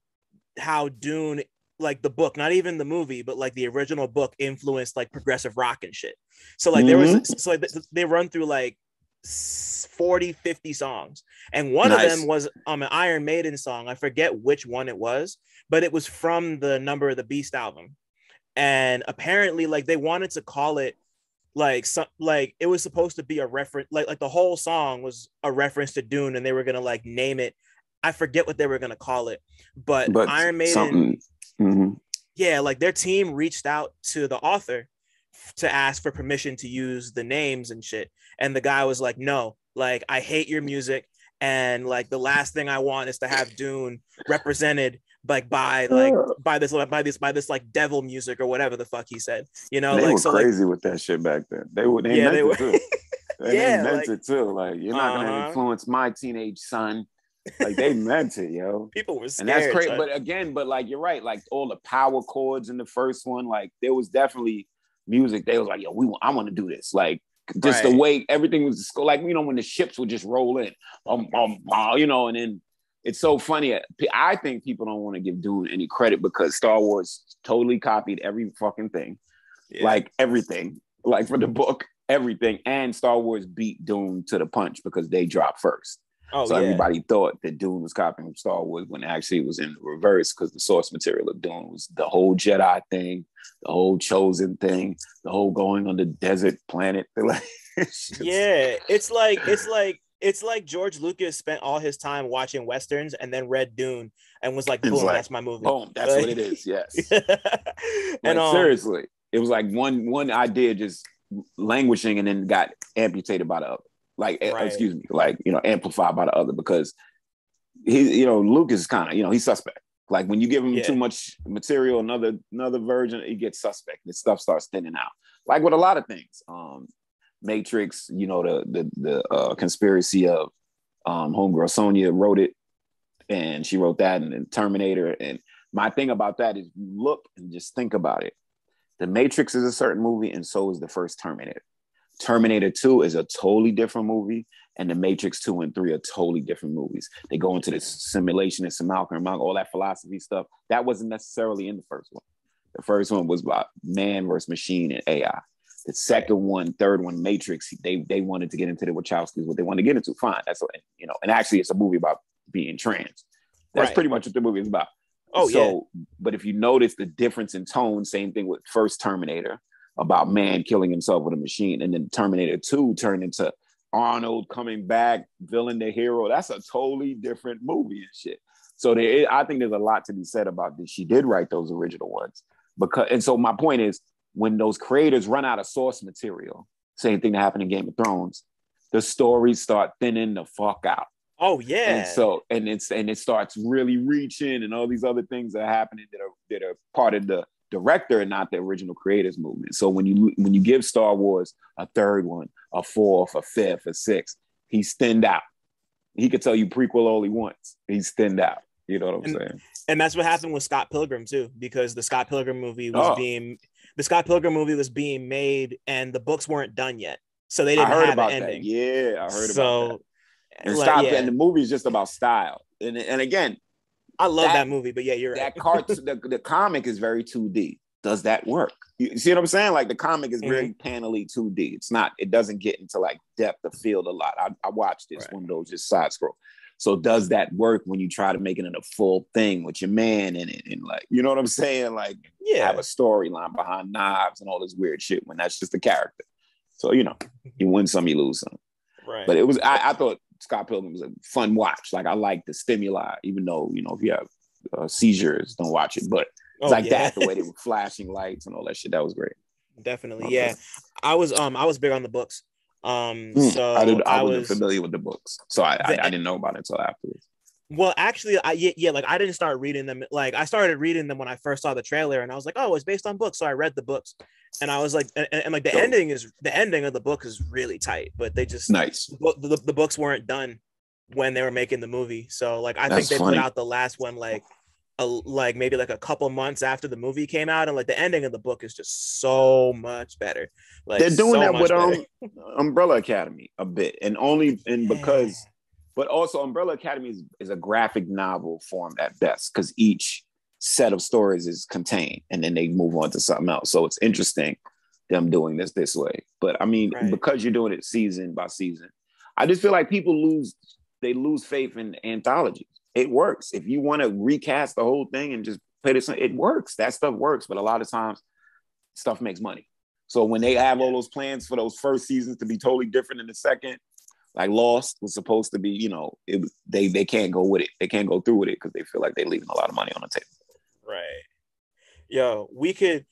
Dune, like the book, not even the movie, but like the original book influenced like progressive rock and shit. So like they run through like 40, 50 songs. And one of them was an Iron Maiden song. I forget which one it was, but it was from the Number of the Beast album. And apparently like they wanted to call it like it was supposed to be a reference, like the whole song was a reference to Dune, and they were gonna like name it. I forget what they were gonna call it, but Iron Maiden, like their team reached out to the author to ask for permission to use the names and shit, and the guy was like, no, like I hate your music, and like the last thing I want is to have Dune represented like by this like devil music or whatever the fuck he said. They were crazy with that shit back then. They meant it too. They meant it too. Like you're not gonna influence my teenage son. Like they meant it, yo. People were scared. And that's crazy. But like you're right. Like all the power chords in the first one, like there was definitely music. They was like, yo, I want to do this. Like just the way everything was like, when the ships would just roll in, and then it's so funny. I think people don't want to give Dune any credit because Star Wars totally copied every fucking thing, like everything, like for the book, everything, and Star Wars beat Dune to the punch because they dropped first. Everybody thought that Dune was copying Star Wars when actually it was in reverse because the source material of Dune was the whole Jedi thing, the whole chosen thing, the whole going on the desert planet. Yeah, it's like George Lucas spent all his time watching westerns and then read Dune and was like, It's boom, like, that's my movie. boom, that's what it is. Yes. And Like seriously, it was like one idea just languishing and then got amputated by the other. Like, right. excuse me, like, amplified by the other, because Lucas is kind of, he's suspect. Like when you give him too much material, another version, it gets suspect. This stuff starts thinning out. Like with a lot of things. Matrix, the conspiracy of homegirl Sonya wrote it, and she wrote that, and then Terminator. And my thing about that is, look and just think about it. The Matrix is a certain movie, and so is the first Terminator. Terminator 2 is a totally different movie, and the Matrix 2 and 3 are totally different movies. They go into this simulation and simulacrum, all that philosophy stuff. That wasn't necessarily in the first one. The first one was about man versus machine and AI. The second one, third one, Matrix, they wanted to get into the Wachowskis, what they wanted to get into. Fine. That's what, and actually it's a movie about being trans. That's pretty much what the movie is about. Oh, so, yeah. But if you notice the difference in tone, same thing with first Terminator, about man killing himself with a machine. And then Terminator 2 turned into Arnold coming back, villain to hero. That's a totally different movie and shit. So I think there's a lot to be said about this. She did write those original ones. And so my point is, when those creators run out of source material, same thing that happened in Game of Thrones, the stories start thinning the fuck out. Oh yeah. And so it starts really reaching, and all these other things that are happening that are part of the director and not the original creators movement. So when you give Star Wars a third one, a fourth, a fifth, a sixth, he's thinned out. He could tell you prequel only once. He's thinned out. You know what I'm saying? And that's what happened with Scott Pilgrim too, because the Scott Pilgrim movie was being made, and the books weren't done yet, so they didn't have an ending. That. Yeah, I heard about that. And and the movie is just about style. And again, I love that movie, but yeah, you're right. The comic is very 2D. Does that work? You see what I'm saying? Like the comic is very panely 2D. It doesn't get into like depth of field a lot. I watched this one of those just side scroll. So does that work when you try to make it in a full thing with your man in it, and like, you know what I'm saying? Like, have a storyline behind knives and all this weird shit when that's just a character. So, you win some, you lose some. Right. But it was, I thought Scott Pilgrim was a fun watch. Like I like the stimuli, even though, if you have seizures, don't watch it. But it's that, the way they were flashing lights and all that shit, that was great. Definitely. Yeah. I was big on the books. So I wasn't familiar with the books, so I didn't know about it until afterwards. Well, actually, I didn't start reading them. Like I started reading them when I first saw the trailer, and I was like, oh, it's based on books. So I read the books, and I was like, and like the ending of the book is really tight, but they just nice. The books weren't done when they were making the movie. So like I think they put out the last one maybe like a couple months after the movie came out, and like the ending of the book is just so much better. Like they're doing that with Umbrella Academy a bit, but also Umbrella Academy is a graphic novel form at best, because each set of stories is contained and then they move on to something else. So it's interesting them doing this way. But I mean, because you're doing it season by season, I just feel like people lose faith in anthologies. It works. If you want to recast the whole thing and just put it works. That stuff works. But a lot of times stuff makes money. So when they have all those plans for those first seasons to be totally different than the second, like Lost was supposed to be, they can't go with it. They can't go through with it because they feel like they're leaving a lot of money on the table. Right. Yo, we could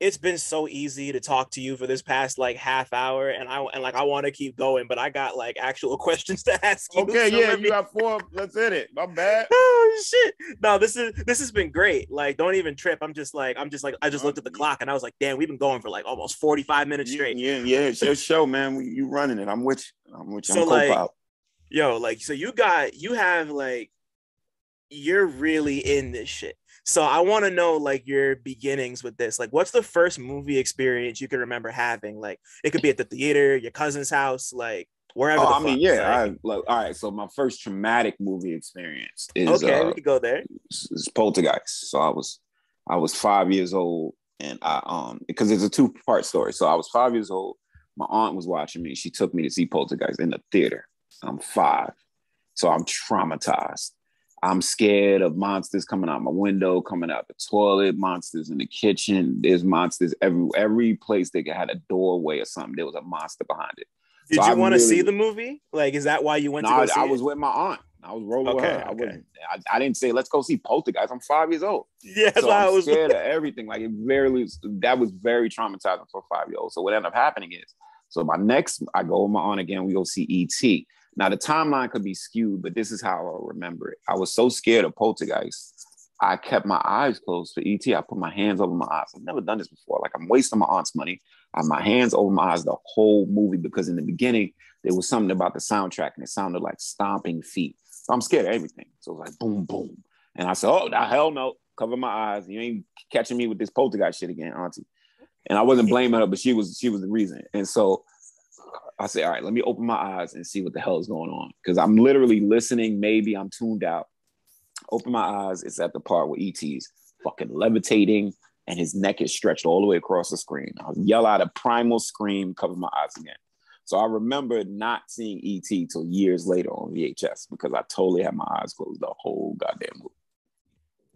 it's been so easy to talk to you for this past like half hour, and I want to keep going, but I got like actual questions to ask you. Okay, so you got 4. Let's hit it. My bad. Oh shit! No, this has been great. Like, don't even trip. I just looked at the clock and I was like, damn, we've been going for like almost 45 minutes straight. Yeah. It's your show, man. You running it. I'm with you. So you're really in this shit. So I want to know like your beginnings with this. Like, what's the first movie experience you can remember having? Like, it could be at the theater, your cousin's house, like wherever. All right. So my first traumatic movie experience is we could go there. Is Poltergeist. So I was 5 years old, and because it's a 2-part story. So I was 5 years old. My aunt was watching me. She took me to see Poltergeist in the theater. I'm 5, so I'm traumatized. I'm scared of monsters coming out my window, coming out the toilet, monsters in the kitchen. There's monsters every place they had a doorway or something. There was a monster behind it. Did you want to see the movie? Like, is that why you went to go see it? I was with my aunt. I was rolling with her. Okay. I didn't say, let's go see Poltergeist. I'm 5 years old. Yeah, so I'm scared of everything. Like that was very traumatizing for a 5-year-old. So what ended up happening is, I go with my aunt again. We go see E.T. Now the timeline could be skewed, but this is how I remember it. I was so scared of Poltergeist, I kept my eyes closed for E.T. I put my hands over my eyes. I've never done this before. Like, I'm wasting my aunt's money. I have my hands over my eyes the whole movie, because in the beginning, there was something about the soundtrack and it sounded like stomping feet. So I'm scared of everything. So it was like, boom, boom. And I said, oh, hell no. Cover my eyes. You ain't catching me with this Poltergeist shit again, auntie. And I wasn't blaming her, but she was the reason. And so I said, all right, let me open my eyes and see what the hell is going on. Because I'm literally listening. Maybe I'm tuned out. Open my eyes. It's at the part where E.T.'s fucking levitating and his neck is stretched all the way across the screen. I'll yell out a primal scream, cover my eyes again. So I remember not seeing E.T. till years later on VHS, because I totally had my eyes closed the whole goddamn movie.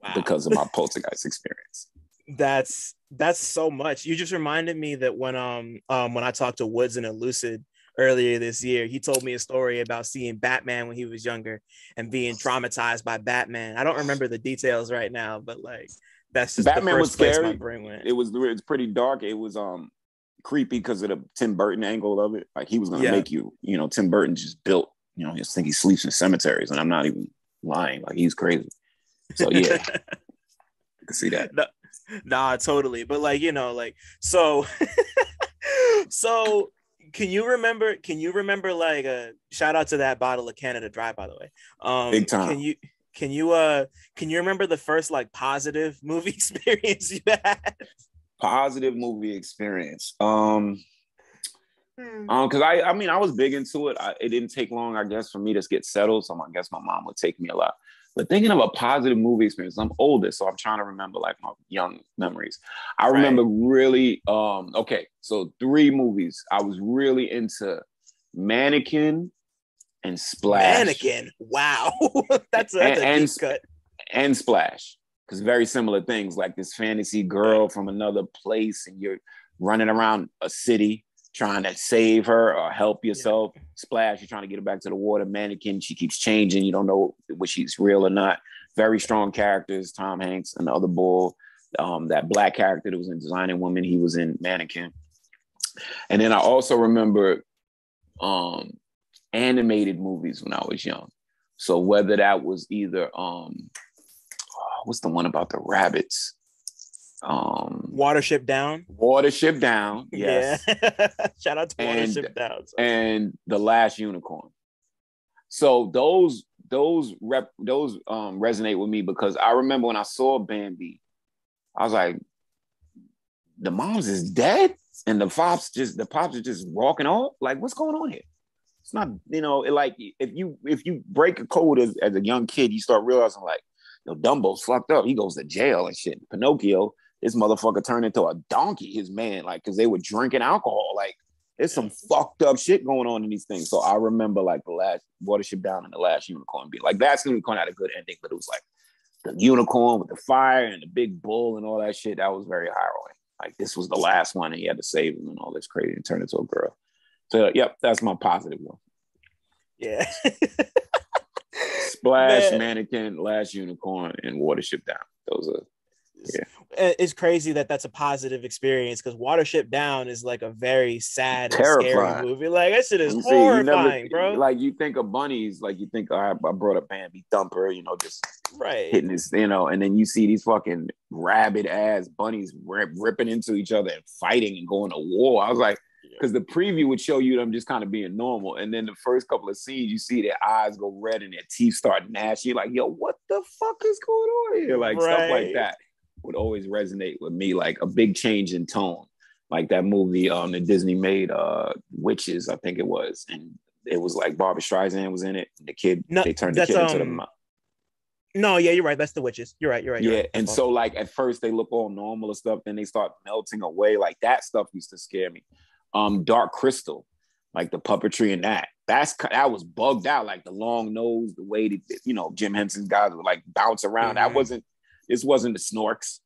Wow. Because of my Poltergeist experience. That's so much. You just reminded me that when I talked to Woods in a Lucid earlier this year, he told me a story about seeing Batman when he was younger and being traumatized by Batman. I don't remember the details right now, but like, that's just Batman the was first place scary. my brain went. It was pretty dark. It was creepy because of the Tim Burton angle of it. Like, he was gonna make you know, Tim Burton just built, you know, just think he sleeps in cemeteries, and I'm not even lying. Like, he's crazy. So yeah, I can see that. Nah, totally. But like, you know, like, so can you remember like shout out to that bottle of Canada Dry, by the way. Big time. Can you remember the first like positive movie experience you had? Positive movie experience. Because I mean, I was big into it. It didn't take long, I guess, for me to get settled. So I guess my mom would take me a lot. But thinking of a positive movie experience, I'm older, so I'm trying to remember like my young memories. I remember really, so 3 movies. I was really into Mannequin and Splash. Mannequin, wow. that's a deep cut. And Splash, because very similar things, like this fantasy girl from another place, and you're running around a city trying to save her or help yourself. Splash, you're trying to get her back to the water. Mannequin, she keeps changing. You don't know what she's real or not. Very strong characters. Tom Hanks and the other bull. That black character that was in Designing Woman, he was in Mannequin. And then I also remember animated movies when I was young. So whether that was either what's the one about the rabbits? Watership Down. Watership Down, yes. Yeah. Shout out to Watership Down. And The Last Unicorn. So those resonate with me, because I remember when I saw Bambi, I was like, the mom's is dead and the pops are just walking off. Like, what's going on here? It's not, you know, like if you break a code as a young kid, you start realizing like, yo, Dumbo's fucked up. He goes to jail and shit. Pinocchio, this motherfucker turned into a donkey, his man, like, because they were drinking alcohol. Like, there's some fucked up shit going on in these things. So I remember like the last Watership Down and The Last Unicorn being like, Last Unicorn had a good ending, but it was like the unicorn with the fire and the big bull and all that shit. That was very harrowing. Like, this was the last one and he had to save him and all this crazy and turn into a girl. So yep, that's my positive one. Yeah. Splash, Mannequin, Last Unicorn, and Watership Down. Those are, yeah. It's crazy that that's a positive experience, because Watership Down is like a very sad and scary movie. Like, that shit is horrifying, bro. Like, you think of bunnies, like you think, I brought up Bambi Thumper, you know, just hitting this, you know, and then you see these fucking rabid ass bunnies ripping into each other and fighting and going to war. I was like, because the preview would show you them just kind of being normal. And then the first couple of scenes, you see their eyes go red and their teeth start gnashing. You're like, yo, what the fuck is going on here? Like, stuff like that would always resonate with me, like a big change in tone. Like that movie that Disney made, Witches, I think it was. And it was like Barbra Streisand was in it. The kid, they turned the kid into the mom. No, yeah, you're right. That's the Witches. You're right. Yeah, and so like at first they look all normal and stuff, then they start melting away. Like that stuff used to scare me. Dark Crystal, like the puppetry in that. that was bugged out, like the long nose, the way that, you know, Jim Henson's guys would like bounce around. This wasn't the Snorks.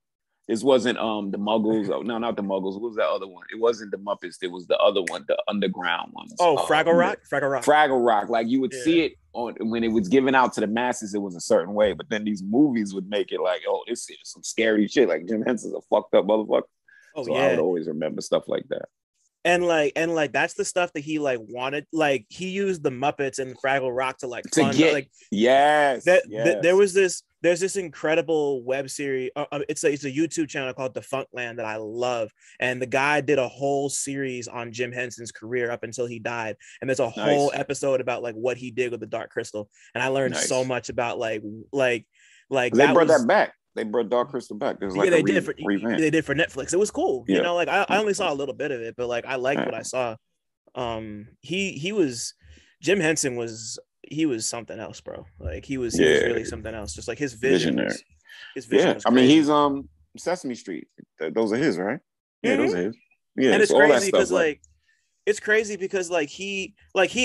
This wasn't the Muggles. Oh, no, not the Muggles. What was that other one? It wasn't the Muppets. It was the other one, the underground ones. Oh, Fraggle Rock? Fraggle Rock. Like you would see it when it was given out to the masses, it was a certain way. But then these movies would make it like, oh, this is some scary shit. Like Jim Henson's a fucked up motherfucker. Oh, so I would always remember stuff like that. And that's the stuff that he like wanted. Like he used the Muppets and Fraggle Rock to fund, like there's this incredible web series. It's a YouTube channel called Defunctland that I love, and the guy did a whole series on Jim Henson's career up until he died. And there's a whole episode about like what he did with the Dark Crystal, and I learned so much about like they brought that back. They brought Dark Crystal back. There was like they did for Netflix. It was cool. You know, like I only saw a little bit of it, but like I liked what I saw. He was Jim Henson was something else, bro. Like he was really something else. Just like his vision. Was I mean, he's Sesame Street. Those are his, right? Yeah, those are his. Yeah, and it's crazy because it's crazy because like he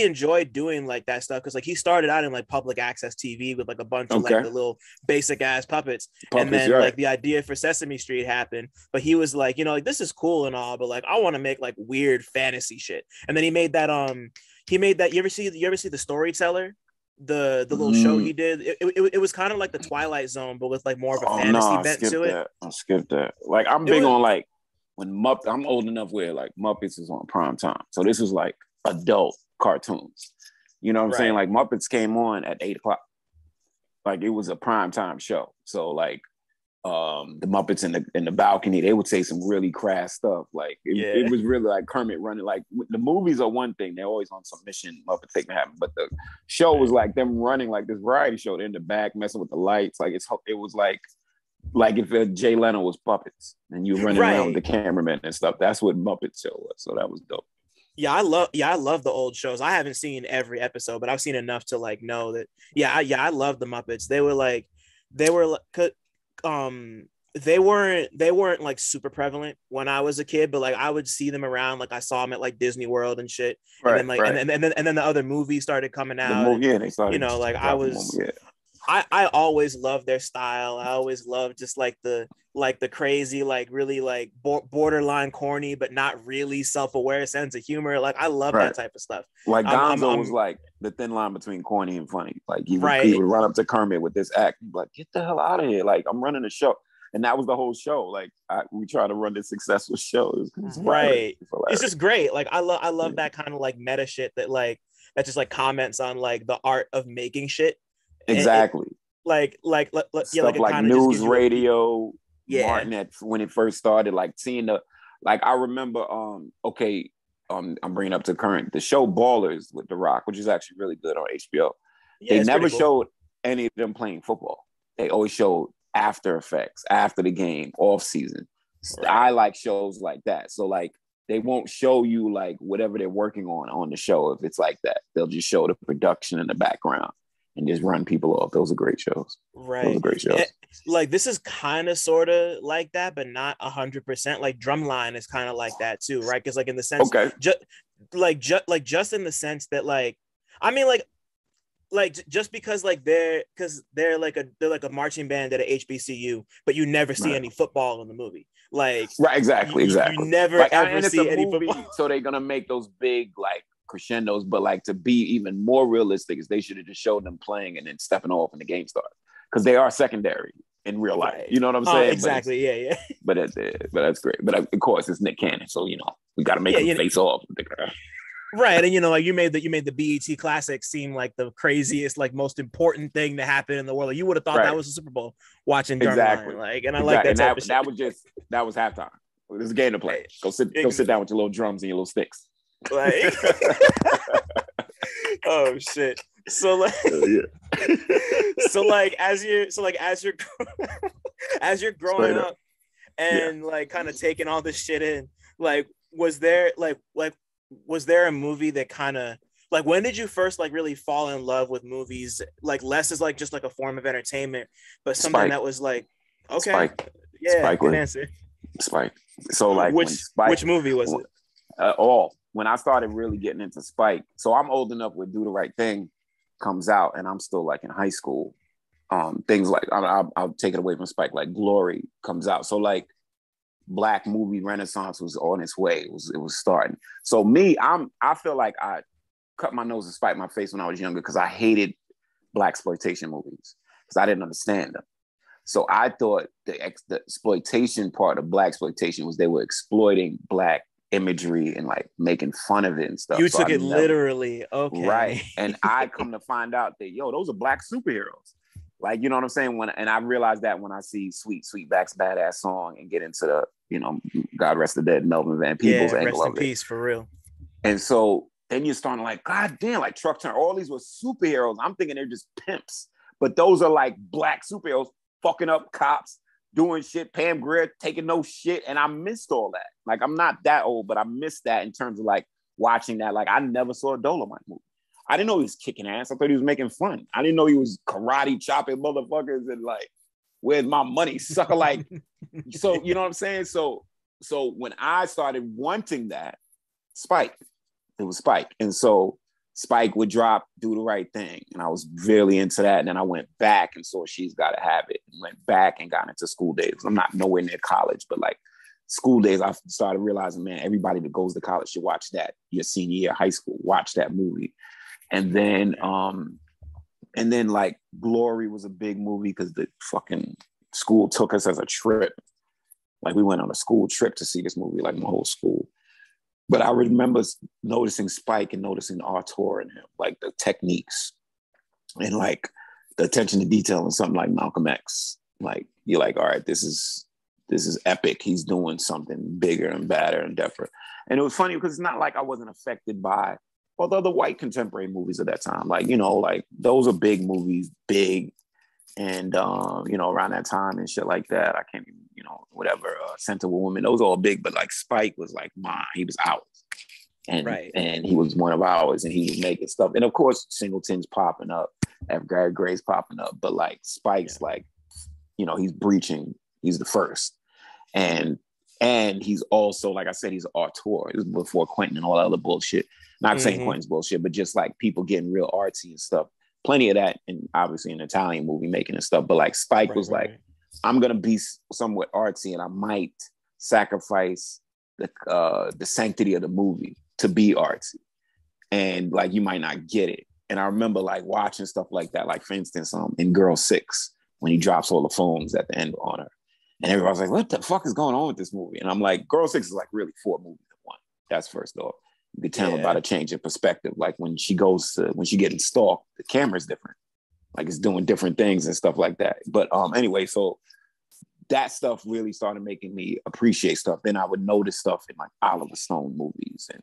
enjoyed doing like that stuff because like he started out in like public access TV with like a bunch of like the little basic ass puppets, and then like the idea for Sesame Street happened, but he was like, you know, like this is cool and all, but like I want to make like weird fantasy shit, and then he made that you ever see the Storyteller, the little show he did? It was kind of like the Twilight Zone but with like more of a fantasy bent to it. I skipped that. Like I'm big on like when I'm old enough where like Muppets is on prime time. So this was like adult cartoons. You know what I'm saying? Like Muppets came on at 8:00. Like it was a prime time show. So like the Muppets in the balcony, they would say some really crass stuff. Like it was really like Kermit running. Like the movies are one thing. They're always on some mission Muppets thing to happen. But the show was like them running like this variety show. They're in the back messing with the lights. Like it was like if Jay Leno was puppets and you running around with the cameraman and stuff. That's what Muppet show was. So that was dope. I love the old shows. I haven't seen every episode, but I've seen enough to like know that. I love the Muppets. They weren't like super prevalent when I was a kid, but like I would see them around. Like I saw them at like Disney World and shit. And then like and then the other movies started coming out. They started. You know, like I always loved their style. I always loved just like the crazy, like really like borderline corny, but not really self-aware sense of humor. Like I love that type of stuff. Like Gonzo was like the thin line between corny and funny. Like he would run up to Kermit with this act, he'd be like, "Get the hell out of here!" Like I'm running a show, and that was the whole show. Like we try to run this successful show. It's just great. Like I love that kind of like meta shit that just like comments on like the art of making shit. Exactly. Like news radio. Martin when it first started, like seeing I remember I'm bringing up to current the show Ballers with The Rock, which is actually really good on HBO. They never showed any of them playing football. They always showed after effects, after the game, off season. I like shows like that. So like they won't show you like whatever they're working on the show if it's like that. They'll just show the production in the background and just run people off. Those are great shows. Right. Those are great shows. Like this is kind of sort of like that, but not 100%. Like Drumline is kind of like that too, right? Because like in the sense, just in the sense that like, I mean like just because like they're like a marching band at a HBCU, but you never see any football in the movie. Like exactly. You never ever see any football. So they're gonna make those big like crescendos, but like to be even more realistic is they should have just showed them playing and then stepping off when the game starts, because they are secondary in real life. You know what I'm saying? Exactly. Yeah. But that's great. But of course it's Nick Cannon, so you know we got to make him face off. Right, and you know, like you made the BET Classic seem like the craziest, like most important thing to happen in the world. Like, you would have thought that was a Super Bowl watching Drumline. Like, and I like that type of shit. That was halftime. There's a game to play. Go sit down with your little drums and your little sticks. Like, oh shit. So like, as you're growing up and like kind of taking all this shit in, like was there a movie that kind of like, when did you first like really fall in love with movies, like less as like just like a form of entertainment, but something that was like, okay, Spike. Good answer. Spike. So like which movie was it? All. when I started really getting into Spike, so I'm old enough where Do the Right Thing comes out, and I'm still like in high school. Things like I'll take it away from Spike, like Glory comes out. So like Black movie renaissance was on its way. It was starting. So me, I feel like I cut my nose to spite my face when I was younger because I hated Black exploitation movies because I didn't understand them. So I thought the exploitation part of Black exploitation was they were exploiting Black imagery and like making fun of it and stuff. You took it literally, okay? Right, and I come to find out that those are Black superheroes. Like, you know what I'm saying? And I realized that when I see Sweet Sweetback's badass song and get into the, God rest the dead, Melvin Van Peebles angle rest in of peace, for real. And so then you're starting like, God damn, like Truck Turn, all these were superheroes. I'm thinking they're just pimps, but those are like Black superheroes fucking up cops, doing shit, Pam Grier taking no shit. And I missed all that. Like, I'm not that old, but I missed that in terms of like watching that. Like, I never saw a Dolomite movie. I didn't know he was kicking ass. I thought he was making fun. I didn't know he was karate chopping motherfuckers and like, where's my money, sucker? Like, so, you know what I'm saying? So when I started wanting that, it was Spike. And so Spike would drop Do the Right Thing. And I was really into that. And then I went back and saw She's Gotta Have It and went back and got into School Days. I'm not nowhere near college, but like School Days, I started realizing, man, everybody that goes to college should watch that. Your senior year of high school, watch that movie. And then like Glory was a big movie because the fucking school took us as a trip. Like we went on a school trip to see this movie, like my whole school. But I remember noticing Spike and noticing the auteur in him, like the techniques and like the attention to detail in something like Malcolm X. Like you're like, all right, this is epic. He's doing something bigger and badder and deeper. And it was funny because it's not like I wasn't affected by all the other white contemporary movies of that time. Like, like those are big movies, big. And, around that time and shit like that, I can't even, whatever, Sensible Woman, those are all big, but like Spike was like mine. He was ours. And he was one of ours and he was making stuff. And of course, Singleton's popping up, F. Gary Gray's popping up, but like Spike's like, he's breaching. He's the first. And he's also, like I said, he's an auteur. It was before Quentin and all that other bullshit. Not saying Quentin's bullshit, but just like people getting real artsy and stuff. Plenty of that, and obviously an Italian movie making and stuff. But like Spike was like, I'm gonna be somewhat artsy, and I might sacrifice the sanctity of the movie to be artsy, and like you might not get it. And I remember like watching stuff like that. Like for instance, in Girl 6, when he drops all the phones at the end on her, and everybody's like, "What the fuck is going on with this movie?" And I'm like, Girl 6 is like really 4 movies in one. That's first off. You could tell about a change in perspective. Like when she getting stalked, the camera's different. Like it's doing different things and stuff like that. But anyway, so that stuff really started making me appreciate stuff. Then I would notice stuff in like Oliver Stone movies and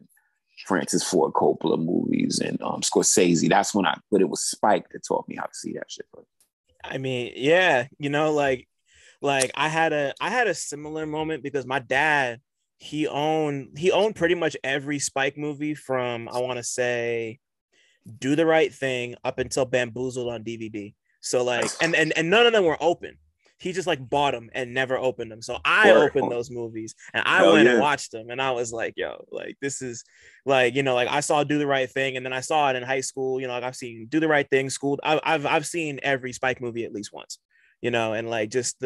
Francis Ford Coppola movies and Scorsese. That's when but it was Spike that taught me how to see that shit. But I mean, yeah, like I had a similar moment because my dad, he owned pretty much every Spike movie from, I want to say, Do the Right Thing up until Bamboozled on DVD. So like, and none of them were open. He just like bought them and never opened them. So I opened those movies and I went and watched them. And I was like, yo, like, this is like, like I saw Do the Right Thing. And then I saw it in high school, like I've seen Do the Right Thing, School. I've seen every Spike movie at least once, and like just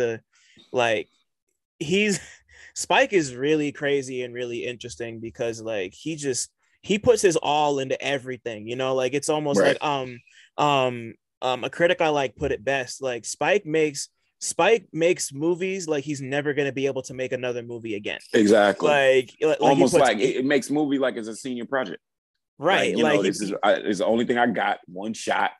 Spike is really crazy and really interesting because like he puts his all into everything, like it's almost like a critic I like put it best, like Spike makes movies like he's never going to be able to make another movie again. Exactly. Like almost like it makes movie like it's a senior project. Right. Like this is the only thing I got, one shot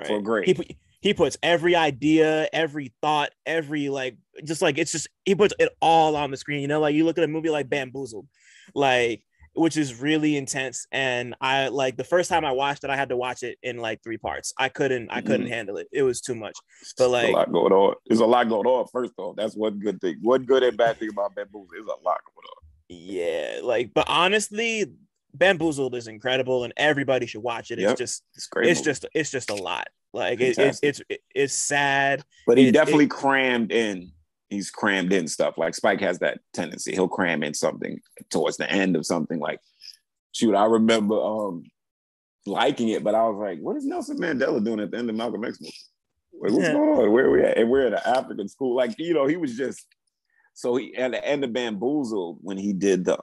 for great. He puts every idea, every thought, every he puts it all on the screen. Like you look at a movie like Bamboozled, like, which is really intense. And I like the first time I watched it, I had to watch it in like 3 parts. I couldn't handle it. It was too much. But like a lot going on. There's a lot going on. First off, that's one good thing. One good and bad thing about Bamboozled. There's a lot going on. Yeah, like, but honestly, Bamboozled is incredible, and everybody should watch it. It's great. It's just a lot. Like it's sad, but he definitely crammed in. He's crammed in stuff. Like Spike has that tendency. He'll cram in something towards the end of something. Like shoot, I remember liking it, but I was like, what is Nelson Mandela doing at the end of Malcolm X movie? Like, what's going on? Where are we at? And we're at an African school. Like, you know, he was just, so he, at the end of Bamboozled, when he did the,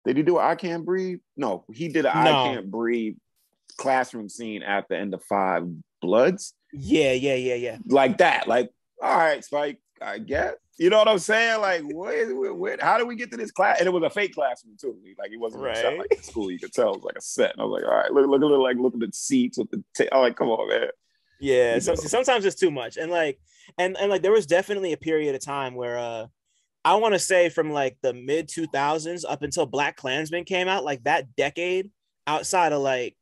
did he do I Can't Breathe? No, he did an I Can't Breathe classroom scene at the end of Five Bloods. Yeah. Like that. Like, all right, Spike, I guess. You know what I'm saying? Like, how do we get to this class? And it was a fake classroom too. Like, it wasn't right. Shot like a school. You could tell it was like a set. And I was like, all right, look at the seats with the. I'm like, come on, man. Yeah, sometimes it's too much, and like there was definitely a period of time where I want to say from like the mid 2000s up until Black Klansman came out, like that decade, outside of like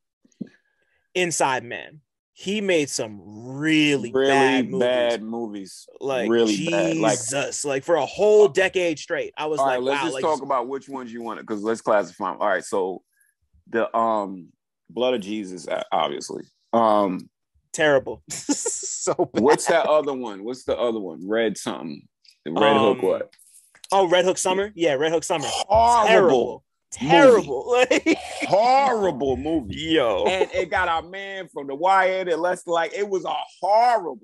Inside Man, he made some really bad movies. Like really Jesus, like for a whole decade straight. I was like, let's wow. Just talk about which ones you want, because let's classify them. All right, so the Blood of Jesus, obviously. Terrible. So bad. What's that other one? What's the other one? Red something. Red Hook what? Oh, Red Hook Summer? Yeah, Red Hook Summer. Horrible. Terrible. Like, horrible movie. Yo. And it got our man from the YN and Lester, like, it was a horrible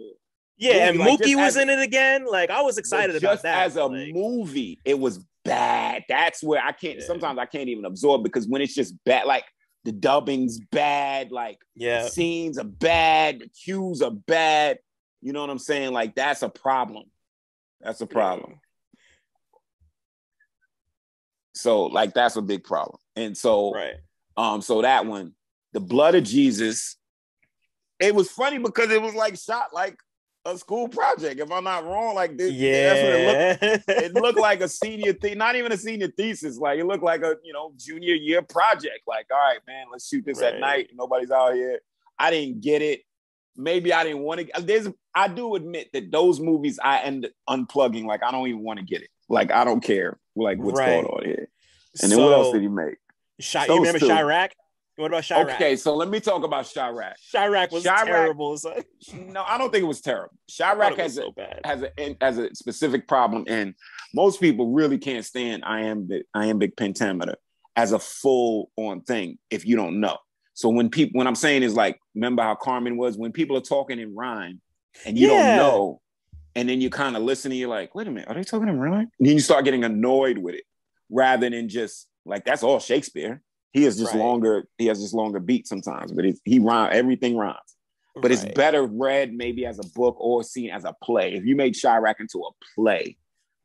yeah, movie. And like, Mookie was in it again. Like, I was excited about that. As a movie, it was bad. That's where I can't, sometimes I can't even absorb, because when it's just bad, like, the dubbing's bad, like scenes are bad, the cues are bad. You know what I'm saying? Like, that's a problem. That's a problem. So, like, that's a big problem. And so, so that one, the Blood of Jesus, it was funny because it was like shot like a school project, if I'm not wrong. Like, that's what it looked. It looked like a senior not even a senior thesis. Like, it looked like a, junior year project. Like, all right, man, let's shoot this at night. Nobody's out here. I didn't get it. Maybe I didn't want to. I do admit that those movies I end up unplugging. Like, I don't even want to get it. Like, I don't care. Like, what's going on here. And then what else did he make? You remember Chirac? What about Chirac? Okay, so let me talk about Chirac. Chirac was terrible. No, I don't think it was terrible. Chirac has a specific problem, and most people really can't stand iambic pentameter as a full-on thing if you don't know. So when I'm saying is like, remember how Carmen was? When people are talking in rhyme and you don't know, and then you kind of listen and you're like, wait a minute, are they talking in rhyme? And then you start getting annoyed with it rather than just like, that's all Shakespeare. He is just longer. He has just longer beats sometimes, but he rhymes. Everything rhymes. But it's better read maybe as a book or seen as a play. If you made Chirac into a play,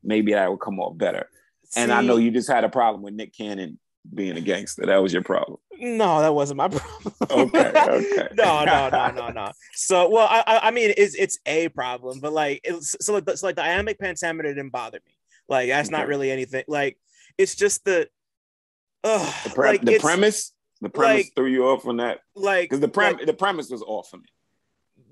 maybe that would come off better. And I know you just had a problem with Nick Cannon being a gangster. That was your problem. No, that wasn't my problem. Okay. No. So, well, I mean, it's a problem, but like, it's like the iambic pentameter didn't bother me. Like, that's not really anything. Like, it's just the premise threw you off on that. Like, because the premise was off for me.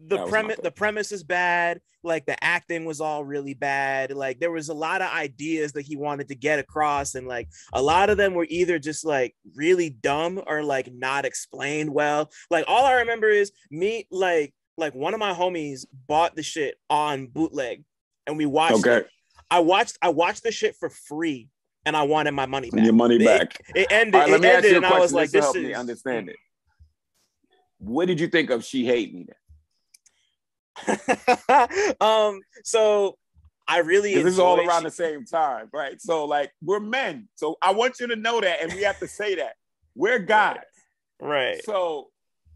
The premise is bad. Like, the acting was all really bad. Like, there was a lot of ideas that he wanted to get across, and like a lot of them were either just like really dumb or like not explained well. Like, all I remember is me like one of my homies bought the shit on bootleg, and we watched it. I watched the shit for free, and I wanted my money back. Your money back. It ended. Right, it ended, and I was like, "This is." Me understand it. What did you think of She Hate Me? So I really this is all around the same time, right? So like, we're men, so I want you to know that, and we have to say that we're guys, right? So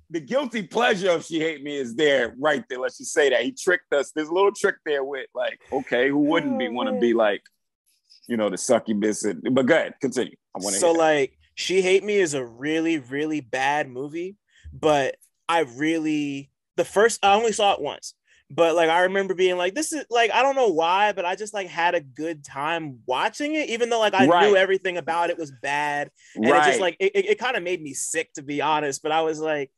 the guilty pleasure of She Hate Me is there, right there. Let's just say that he tricked us. There's a little trick there with like, okay, who wouldn't want to be like, the succubus? But go ahead, continue. I want to. So like, She Hate Me is a really, really bad movie, but I only saw it once, but like, I remember being like, this is like, I don't know why, but I just like had a good time watching it, even though like I knew everything about it was bad. And it just like, it kind of made me sick, to be honest. But I was like,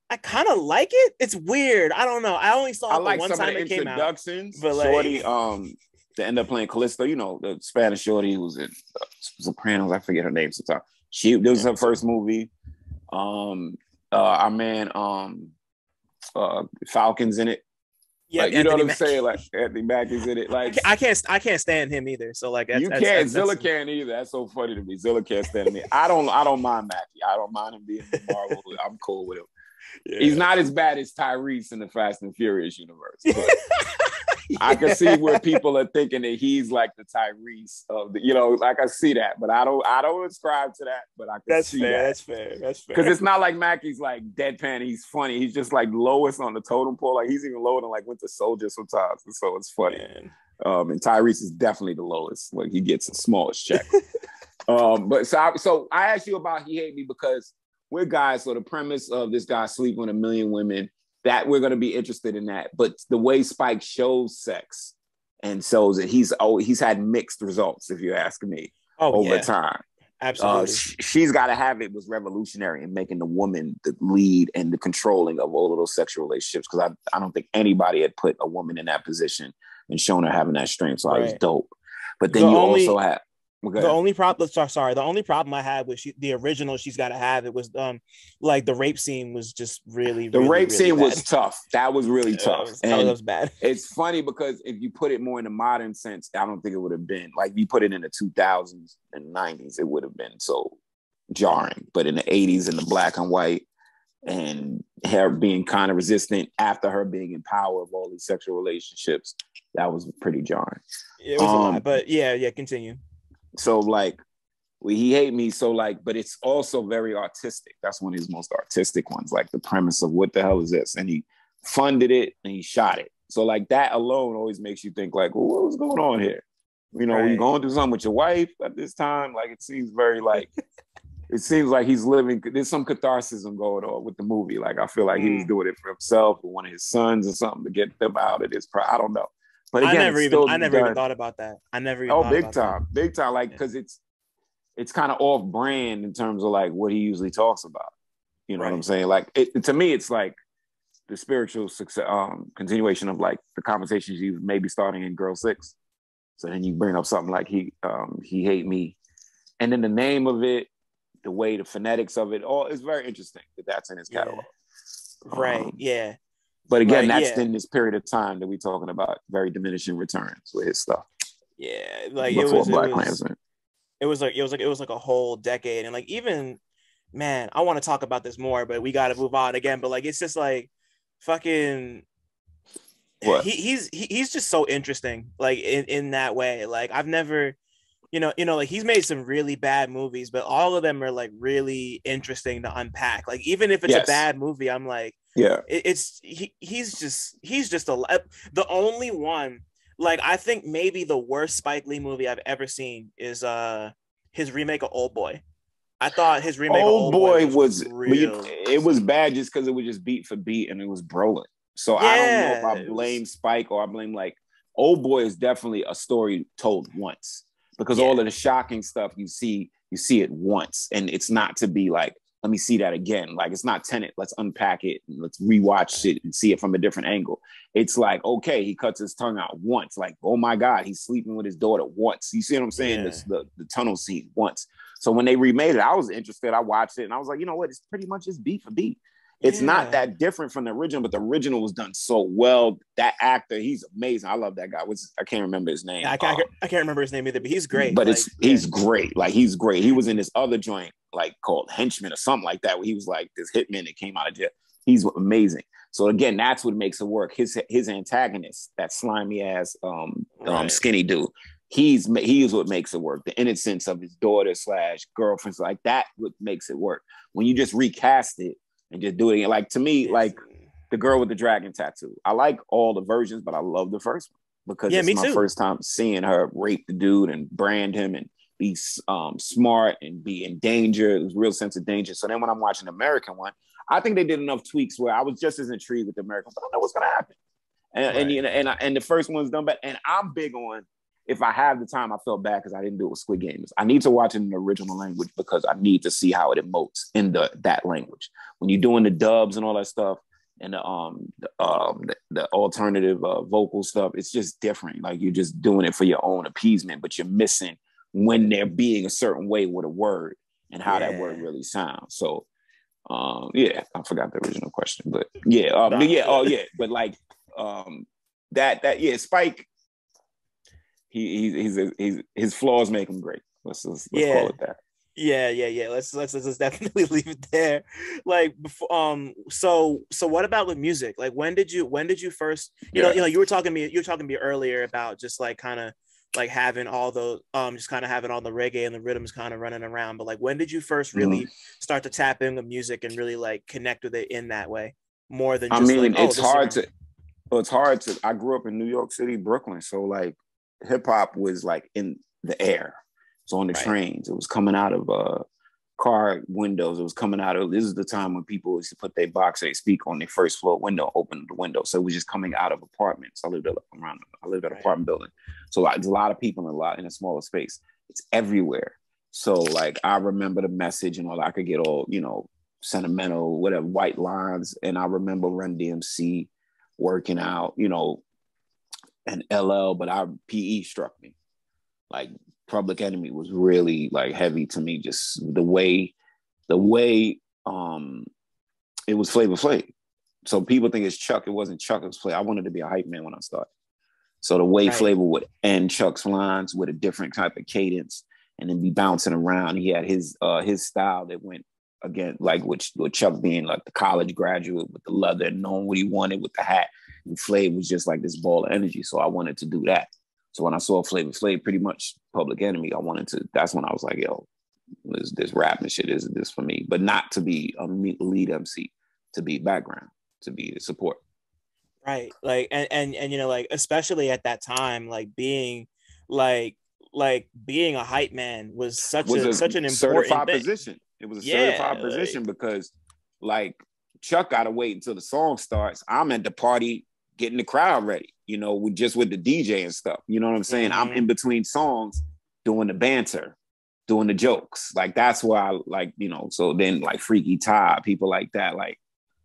I kind of like it. It's weird. I don't know. I only saw it the one time it came out. But like, Shorty, to end up playing Callisto, the Spanish Shorty who was in Sopranos. I forget her name sometimes. This was her first movie. Our man, Falcon's in it. Yeah, Like, you know what Anthony I'm Mackie. saying? Like Anthony Mackie's in it. Like I can't stand him either. So like you can't. Zilla can't either. That's so funny to me. Zilla can't stand me. I don't mind Mackie. I don't mind him being in Marvel. I'm cool with him. Yeah. He's not as bad as Tyrese in the Fast and Furious universe. But I can see where people are thinking that he's like the Tyrese of the, like I see that, but I don't ascribe to that. But I can see that. That's fair. Because it's not like Mackie's like deadpan. He's funny. He's just like lowest on the totem pole. Like he's even lower than like Winter Soldier sometimes. And so it's funny. And Tyrese is definitely the lowest. Like he gets the smallest check. But so I asked you about He Hate Me because we're guys. So the premise of this guy sleeping with a million women, that we're going to be interested in that. But the way Spike shows sex and shows it, he's had mixed results, if you ask me, over time. Absolutely. She's Got to Have It was revolutionary in making the woman the lead and the controlling of all of those sexual relationships. Because I don't think anybody had put a woman in that position and shown her having that strength. So I was dope. But then also had... The only problem I had with the original She's Gotta Have It was like the rape scene was just really the rape really scene bad. Was tough. That was really tough. That was bad. It's funny because if you put it more in the modern sense, I don't think it would have been like, if you put it in the 2000s and 90s, it would have been so jarring. But in the 80s and the black and white and her being kind of resistant after her being in power of all these sexual relationships, that was pretty jarring. It was a lot, but yeah, continue. So like, He Hate Me. So like, but it's also very artistic. That's one of his most artistic ones. Like the premise of what the hell is this? And he funded it and he shot it. So like that alone always makes you think like, well, what was going on here? Were you going through something with your wife at this time? Like it seems very like, it seems like he's living. There's some catharsis going on with the movie. Like I feel like he was doing it for himself or one of his sons or something to get them out of this. I don't know. But again, I never even thought about that. I never even thought about that. Big time. Like, because it's kind of off brand in terms of like what he usually talks about. You know what I'm saying? Like to me, it's like the spiritual success, continuation of like the conversations you maybe starting in Girl 6. So then you bring up something like He Hate Me. And then the name of it, the way, the phonetics of it, all is very interesting that's in his catalog. Yeah. But again, that's in this period of time that we're talking about, very diminishing returns with his stuff. Yeah, like it was like a whole decade, and like even, man, I want to talk about this more, but we got to move on again. But like, it's just like, fucking, what? He's just so interesting, like in that way. Like I've never, like he's made some really bad movies, but all of them are like really interesting to unpack. Like even if it's a bad movie, I'm like. Yeah, he's just the only one. Like I think maybe the worst Spike Lee movie I've ever seen is his remake of Old Boy. I thought his remake of Old Boy was it was bad just because it was just beat for beat and it was Brolin. So I don't know if I blame Spike or I blame like Old Boy is definitely a story told once because all of the shocking stuff you see it once and it's not to be like. Let me see that again. Like, it's not Tenet. Let's unpack it. And let's rewatch it and see it from a different angle. It's like, okay, he cuts his tongue out once. Like, oh my God, he's sleeping with his daughter once. You see what I'm saying? The tunnel scene once. So when they remade it, I was interested. I watched it and I was like, you know what? It's pretty much just beat for beat. It's not that different from the original, but the original was done so well. That actor, he's amazing. I love that guy. I can't remember his name. I can't remember his name either, but he's great. But he's great. Like, he's great. He was in this other joint, like called Henchman or something like that, where he was like this hitman that came out of jail. He's amazing. So again, that's what makes it work. His antagonist, that slimy ass skinny dude, he is what makes it work. The innocence of his daughter / girlfriends, like that, what makes it work. When you just recast it and just do it again, like to me, like the girl with the dragon tattoo. I like all the versions, but I love the first one because it's my first time seeing her rape the dude and brand him and be smart and be in danger. It was a real sense of danger. So then when I'm watching the American one, I think they did enough tweaks where I was just as intrigued with the American. But I don't know what's going to happen. And the first one's done better. And I'm big on, if I have the time, I felt bad because I didn't do it with Squid Games. I need to watch it in the original language because I need to see how it emotes in that language. When you're doing the dubs and all that stuff and the alternative vocal stuff, it's just different. Like you're just doing it for your own appeasement, but you're missing when they're being a certain way with a word and how that word really sounds. So, I forgot the original question, but but like, yeah, Spike. His flaws make him great. Let's call it that. Yeah. Let's definitely leave it there. Like before, so what about with music? Like when did you first, you know, you were talking to me earlier about just like kind of like having all the just kind of having all the reggae and the rhythms kind of running around. But like when did you first really start to tap into music and really like connect with it in that way? More than just it's hard to I grew up in New York City, Brooklyn. So like hip hop was like in the air. It's on the trains. It was coming out of car windows. It was coming out of, this is the time when people used to put their box, they speak on their first floor window, open the window. So it was just coming out of apartments. I lived at an apartment building. So there's a lot of people in a smaller space. It's everywhere. So like, I remember the message and all, I could get all, you know, sentimental, whatever, white lines. And I remember Run DMC working out, you know, and LL, but our PE struck me. Like Public Enemy was really like heavy to me, just the way it was Flavor Flav. So people think it's Chuck. It wasn't Chuck, it was Flavor. I wanted to be a hype man when I started. So the way Flavor would end Chuck's lines with a different type of cadence and then be bouncing around. He had his style that went again, like with Chuck being like the college graduate with the leather and knowing what he wanted with the hat. And Flav was just like this ball of energy. So I wanted to do that. So when I saw Flavor Flav, pretty much Public Enemy, that's when I was like, yo, this rap and shit is this for me, but not to be a lead MC, to be background, to be the support. Right. Like, and you know, like, especially at that time, like being being a hype man was such an important certified thing. position. It was a certified position because like Chuck got to wait until the song starts. I'm at the party getting the crowd ready, you know, with the DJ and stuff. You know what I'm saying? I'm in between songs doing the banter, doing the jokes. Like that's why I like, you know, so then like Freaky Tide, people like that, like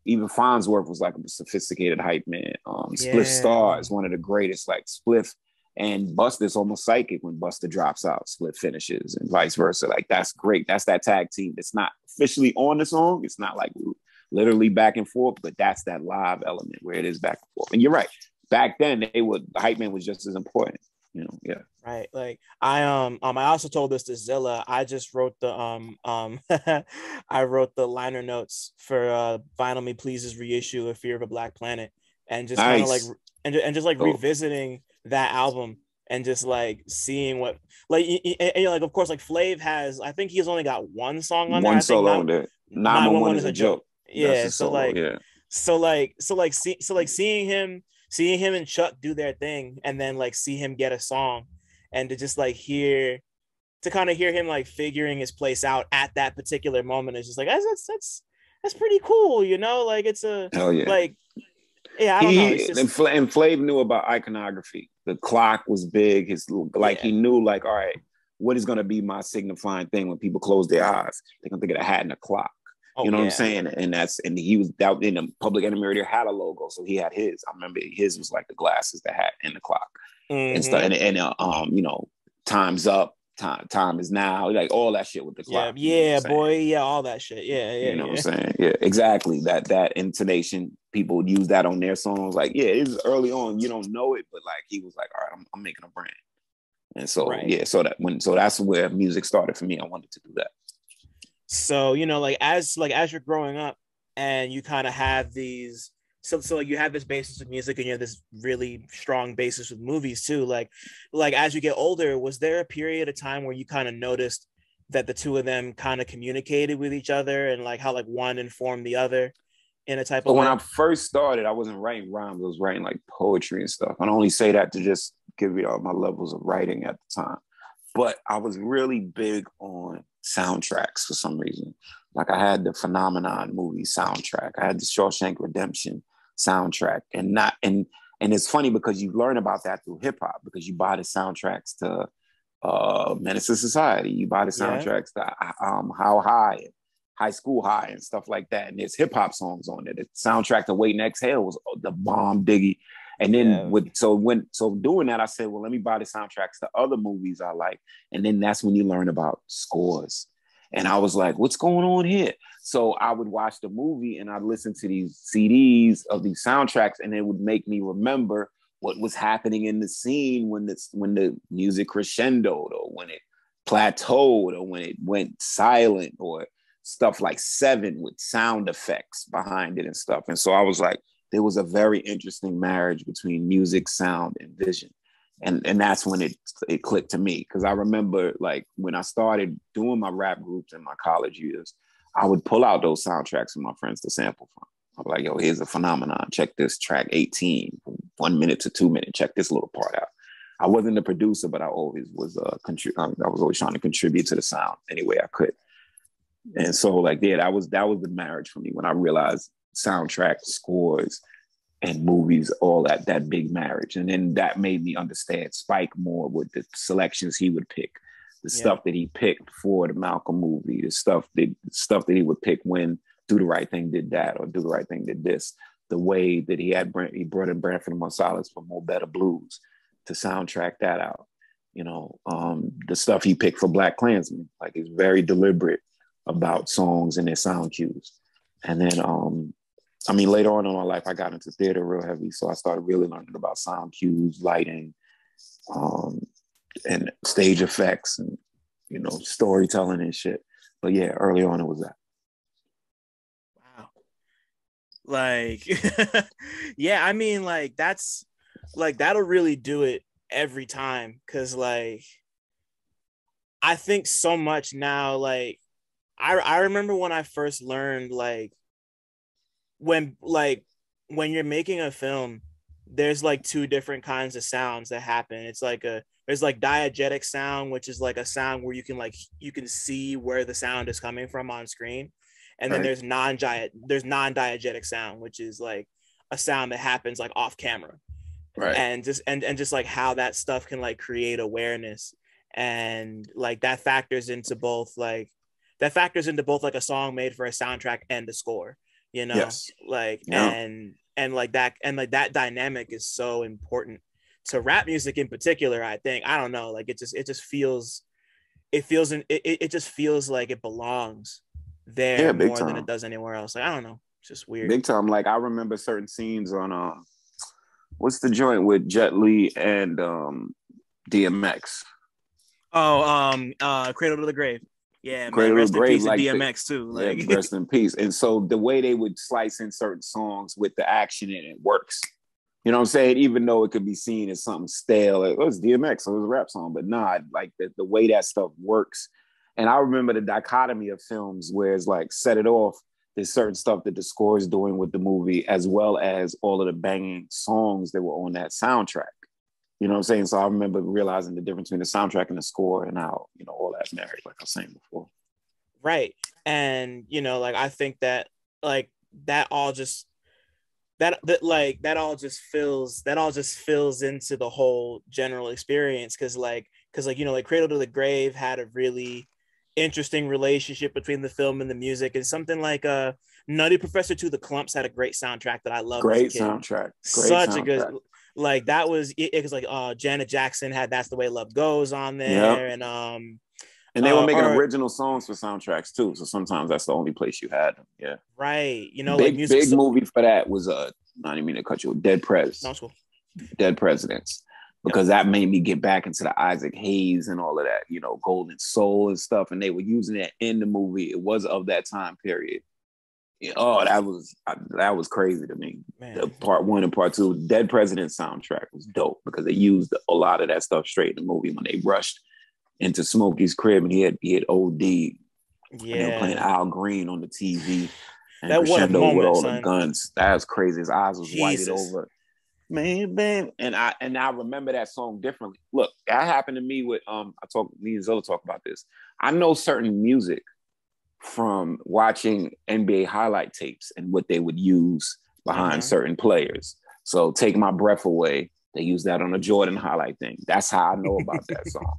even Farnsworth was like a sophisticated hype man. Spliff Star is one of the greatest, like Spliff and Busta's almost psychic when Busta drops out, Spliff finishes and vice versa. Like that's great. That's that tag team. It's not officially on the song. It's not like literally back and forth, but that's that live element where it is back and forth. And you're right. Back then, the hype man was just as important, you know. Yeah. Right. Like I also told this to Zilla. I just wrote the I wrote the liner notes for Vinyl Me Please's reissue of Fear of a Black Planet, and just kind of like and just like revisiting that album and just like seeing what like and, like of course like Flav has, I think he's only got one song on there. One solo on there. 911 is a joke. Yeah. So seeing him and Chuck do their thing and then like see him get a song and to just like kind of hear him like figuring his place out at that particular moment is just like that's pretty cool, you know, like it's a hell yeah. Like yeah, I don't know. Just... And Flav knew about iconography. The clock was big. He knew like, all right, what is going to be my signifying thing when people close their eyes? They're going to think of the hat and the clock. You know what I'm saying? And he was out in the Public Enemy Radio had a logo, so he had his. I remember his was like the glasses, the hat, and the clock, and stuff. And you know, time's up, time is now, like all that shit with the clock. Yeah, boy, yeah, all that shit. Yeah. You know what I'm saying? Yeah, exactly. That intonation, people would use that on their songs. Like, yeah, it was early on. You don't know it, but like he was like, all right, I'm making a brand. And so so that's where music started for me. I wanted to do that. So, you know, like as you're growing up and you kind of have these, so like you have this basis of music and you have this really strong basis with movies too. Like as you get older, was there a period of time where you kind of noticed that the two of them kind of communicated with each other and like how like one informed the other in a type of way? When I first started, I wasn't writing rhymes. I was writing like poetry and stuff. I only say that to just give you all my levels of writing at the time. But I was really big on soundtracks for some reason. Like I had the Phenomenon movie soundtrack. I had the Shawshank Redemption soundtrack. And it's funny because you learn about that through hip hop because you buy the soundtracks to Menace to Society. You buy the soundtracks to How High, High School High and stuff like that. And there's hip hop songs on it. The soundtrack to Wait and Exhale was the bomb diggy. And then doing that, I said, well, let me buy the soundtracks to other movies I like. And then that's when you learn about scores. And I was like, what's going on here? So I would watch the movie and I'd listen to these CDs of these soundtracks and it would make me remember what was happening in the scene when the music crescendoed, or when it plateaued, or when it went silent, or stuff like Seven with sound effects behind it and stuff. And so I was like, there was a very interesting marriage between music, sound, and vision. And that's when it clicked to me. Because I remember, like, when I started doing my rap groups in my college years, I would pull out those soundtracks for my friends to sample from. I'd be like, yo, here's a phenomenon. Check this track 18, 1 minute to 2 minutes. Check this little part out. I wasn't a producer, but I always was I was always trying to contribute to the sound any way I could. And so, like, yeah, that was the marriage for me when I realized soundtrack, scores, and movies, all that big marriage. And then that made me understand Spike more with the selections he would pick, the stuff that he picked for the Malcolm movie, the stuff that he would pick when Do the Right Thing did that, or Do the Right Thing did this. The way that he brought in Branford and Marsalis for More Better Blues to soundtrack that out. You know, the stuff he picked for Black Klansman, like, it's very deliberate about songs and their sound cues. And then, I mean, later on in my life, I got into theater real heavy. So I started really learning about sound cues, lighting, and stage effects, and, you know, storytelling and shit. But yeah, early on it was that. Wow. Like, yeah, I mean, like, that's, like, that'll really do it every time. Cause, like, I think so much now, like, I remember when I first learned, like, when you're making a film, there's like two different kinds of sounds that happen. It's like there's like diegetic sound, which is like a sound where you can see where the sound is coming from on screen. And then there's non-diegetic sound, which is like a sound that happens like off camera. Right. And just like how that stuff can like create awareness. And like that factors into both like a song made for a soundtrack and a score, you know. Yes. Like, yeah. and like that dynamic is so important to rap music in particular. I think, I don't know, like, it just feels like it belongs there more than it does anywhere else. Like, I don't know, it's just weird. Big time. Like, I remember certain scenes on what's the joint with Jet Li and DMX? Cradle to the Grave. Yeah, man. Rest in peace, like, DMX too. Like, yeah, rest in peace. And so the way they would slice in certain songs with the action in it works. You know what I'm saying? Even though it could be seen as something stale, like, oh, it's DMX, so it was a rap song. But nah, like the way that stuff works. And I remember the dichotomy of films where it's like, Set It Off, there's certain stuff that the score is doing with the movie, as well as all of the banging songs that were on that soundtrack. You know what I'm saying? So I remember realizing the difference between the soundtrack and the score, and how, you know, all that married, like I was saying before. Right. And, you know, like, I think that, like, that all just fills into the whole general experience. Cause you know, like, Cradle to the Grave had a really interesting relationship between the film and the music, and something like Nutty Professor to the Clumps had a great soundtrack that I love. Great soundtrack. A good, like, that was it was like Janet Jackson had That's the Way Love Goes on there. Yep. And they were making original songs for soundtracks too, so sometimes that's the only place you had them. Yeah, right. You know, big movie for that was not even mean to cut you, Dead Prez. No, cool. Dead Presidents, because that made me get back into the Isaac Hayes and all of that, you know, Golden Soul and stuff, and they were using that in the movie. It was of that time period. Oh, that was crazy to me. Man. The part 1 and part 2, Dead Presidents soundtrack was dope, because they used a lot of that stuff straight in the movie when they rushed into Smokey's crib and he had OD. Yeah, and they were playing Al Green on the TV, and that crescendo with all the guns. That was crazy. His eyes was whited over. Man, and I remember that song differently. Look, that happened to me with me and Zilla talk about this. I know certain music from watching NBA highlight tapes and what they would use behind certain players. So Take My Breath Away, they use that on a Jordan highlight thing. That's how I know about that song.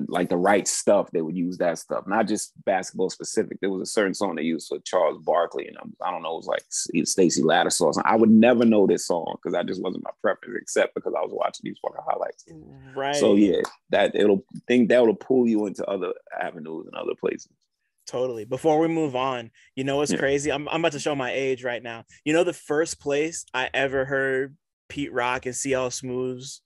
Like The Right Stuff, they would use that stuff, not just basketball specific. There was a certain song they used for Charles Barkley, and I don't know, it was like Stacey Lattisaw or something. I would never know this song because that just wasn't my preference, except because I was watching these fucking highlights. Right. So yeah, that'll pull you into other avenues and other places. Totally. Before we move on, you know what's crazy? I'm about to show my age right now. You know, the first place I ever heard Pete Rock and CL Smooth's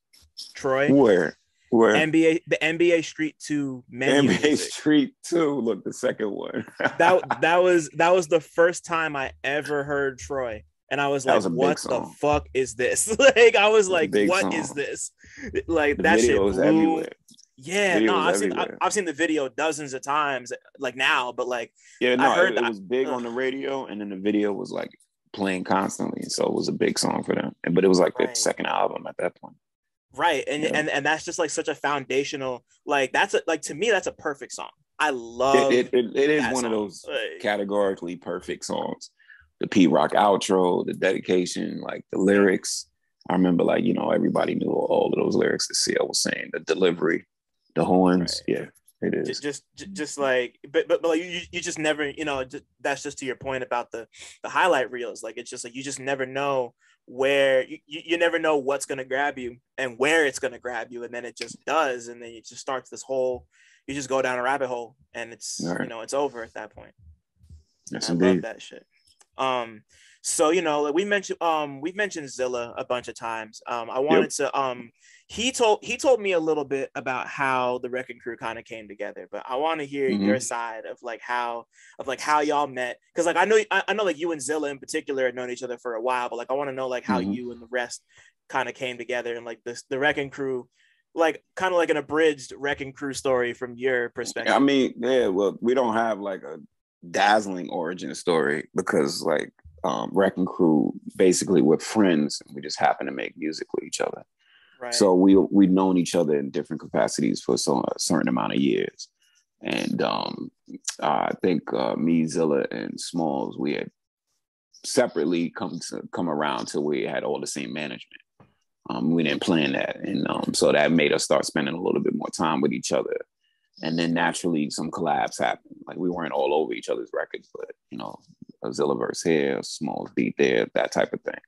Troy. Where? The NBA Street 2 menu NBA music. Street 2. Look, the second one. that was the first time I ever heard Troy. And I was like, what the fuck is this? Like, I was like, what is this? Like, that shit blew. Everywhere. Yeah, no, I've seen the video dozens of times, like now, but like, yeah, no, it was big on the radio, and then the video was like playing constantly, so it was a big song for them. But it was like their second album at that point, right? And that's just like such a foundational, like to me that's a perfect song. I love it. It is one of those categorically perfect songs. The Pete Rock outro, the dedication, like the lyrics. I remember, like, everybody knew all of those lyrics that CL was saying. The delivery. The horns, yeah, it is. Just like, but like you just never, that's just to your point about the highlight reels. Like, it's just like you just never know where you never know what's gonna grab you and where it's gonna grab you, and then it just does, and then it just starts this whole. You just go down a rabbit hole, and it's it's over at that point. Yes, I love that shit. So like we've mentioned Zilla a bunch of times. I wanted to he told me a little bit about how the Wrecking Crew kind of came together, but I want to hear your side of how y'all met, because like I know like you and Zilla in particular had known each other for a while, but like I want to know like how you and the rest kind of came together, and like the Wrecking Crew, like kind of like an abridged Wrecking Crew story from your perspective. I mean, yeah, well, we don't have like a dazzling origin story, because like Wrecking Crew, basically we're friends, and we just happen to make music with each other. Right. So we've known each other in different capacities for a certain amount of years. And I think me, Zilla, and Smalls, we had separately come around till we had all the same management. We didn't plan that. And so that made us start spending a little bit more time with each other. And then naturally some collabs happened. Like, we weren't all over each other's records, but a Zilla verse here, a Smalls beat there, that type of thing.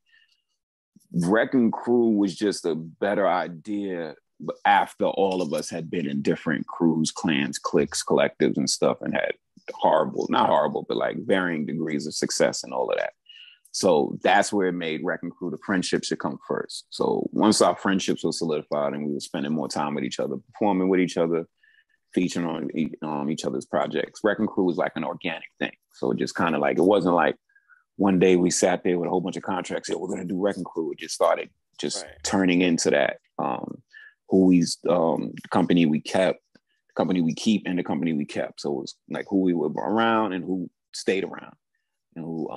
Wrecking Crew was just a better idea after all of us had been in different crews, clans, cliques, collectives, and stuff, and had not horrible, but like varying degrees of success and all of that. So that's where it made Wrecking Crew. The friendship should come first. So once our friendships were solidified and we were spending more time with each other, performing with each other, featuring on each other's projects, Wrecking Crew was like an organic thing. So it just kind of like, it wasn't like one day we sat there with a whole bunch of contracts, said we're going to do Wrecking Crew. It just started turning into that. The company we kept, the company we keep, and the company we kept. So it was like who we were around and who stayed around, and who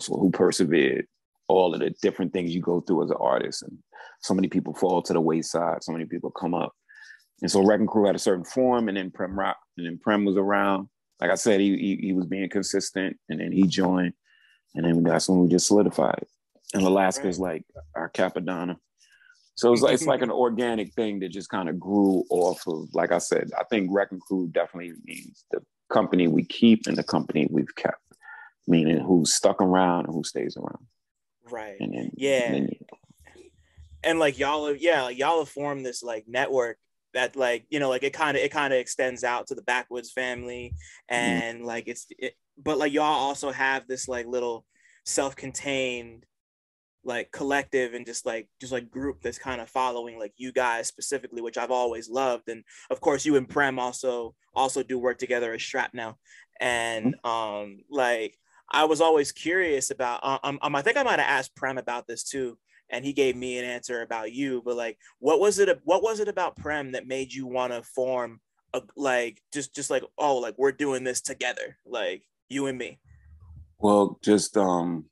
so who persevered. All of the different things you go through as an artist, and so many people fall to the wayside, so many people come up. And so Wrecking Crew had a certain form, and then Prem was around. Like I said, he was being consistent, and then he joined, and then that's when we just solidified. And Alaska's like our Capadonna. So it's like an organic thing that just kind of grew off of, like I said, I think Wrecking Crew definitely means the company we keep and the company we've kept, meaning who's stuck around and who stays around. Right. And then, and like y'all have formed this like network that like, like it kind of extends out to the Backwoods family, and like but like y'all also have this like little self-contained like collective and just like group that's kind of following like you guys specifically, which I've always loved. And of course you and Prem also do work together as Shrapnel. And like I was always curious about I think I might have asked Prem about this too, and he gave me an answer about you, but like what was it about Prem that made you want to form a like just like, oh, like we're doing this together, like you and me? Well, just I've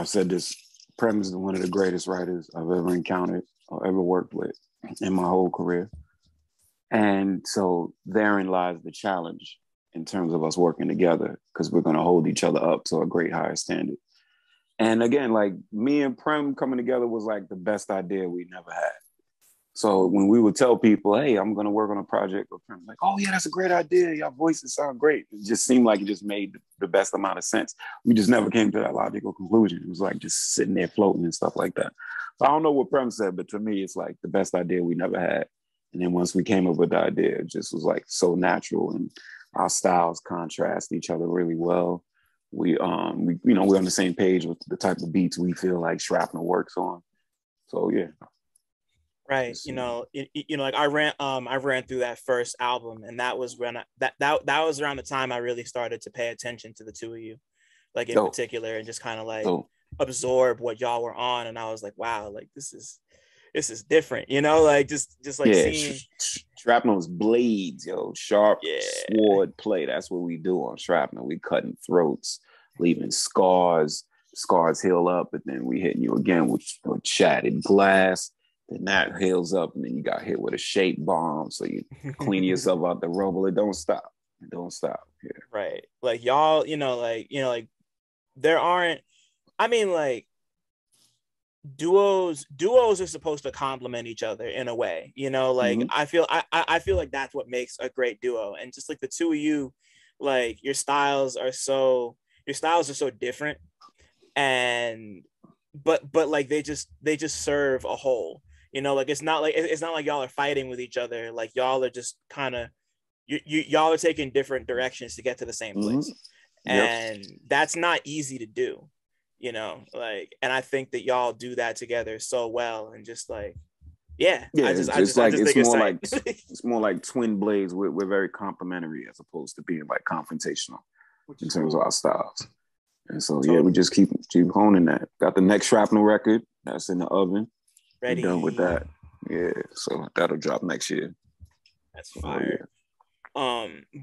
said this, Prem is one of the greatest writers I've ever encountered or ever worked with in my whole career. And so therein lies the challenge in terms of us working together, because we're going to hold each other up to a great higher standard. And again, like me and Prem coming together was like the best idea we never had. So when we would tell people, hey, I'm going to work on a project with Prem, like, oh yeah, that's a great idea. Your voices sound great. It just seemed like it just made the best amount of sense. We just never came to that logical conclusion. It was like just sitting there floating and stuff like that. So I don't know what Prem said, but to me, it's like the best idea we never had. And then once we came up with the idea, it just was like so natural, and our styles contrast each other really well. We're on the same page with the type of beats we feel like Shrapnel works on. So yeah. Right. Like I ran through that first album, and that was when that was around the time I really started to pay attention to the two of you, like in particular, and just kind of like absorb what y'all were on. And I was like, wow, like this is different, like just like seeing Shrapnel's blades, sharp sword play. That's what we do on Shrapnel. We cutting throats, leaving scars heal up, and then we hitting you again with shattered glass. Then that heals up, and then you got hit with a shape bomb. So you clean yourself out the rubble. It don't stop. Yeah. Right. Like y'all, like there aren't. I mean, like duos are supposed to complement each other in a way. Like I feel like that's what makes a great duo. And just like the two of you, like your styles are so different, and but like they just serve a whole. Like it's not like y'all are fighting with each other. Like y'all are just kind of y'all are taking different directions to get to the same place. And that's not easy to do, like, and I think that y'all do that together so well. And just like it's more like twin blades. We're very complementary as opposed to being like confrontational in terms of our styles. And so we just keep honing that. Got the next Shrapnel record that's in the oven. Ready. We're done with that. Yeah, so that'll drop next year. That's fire.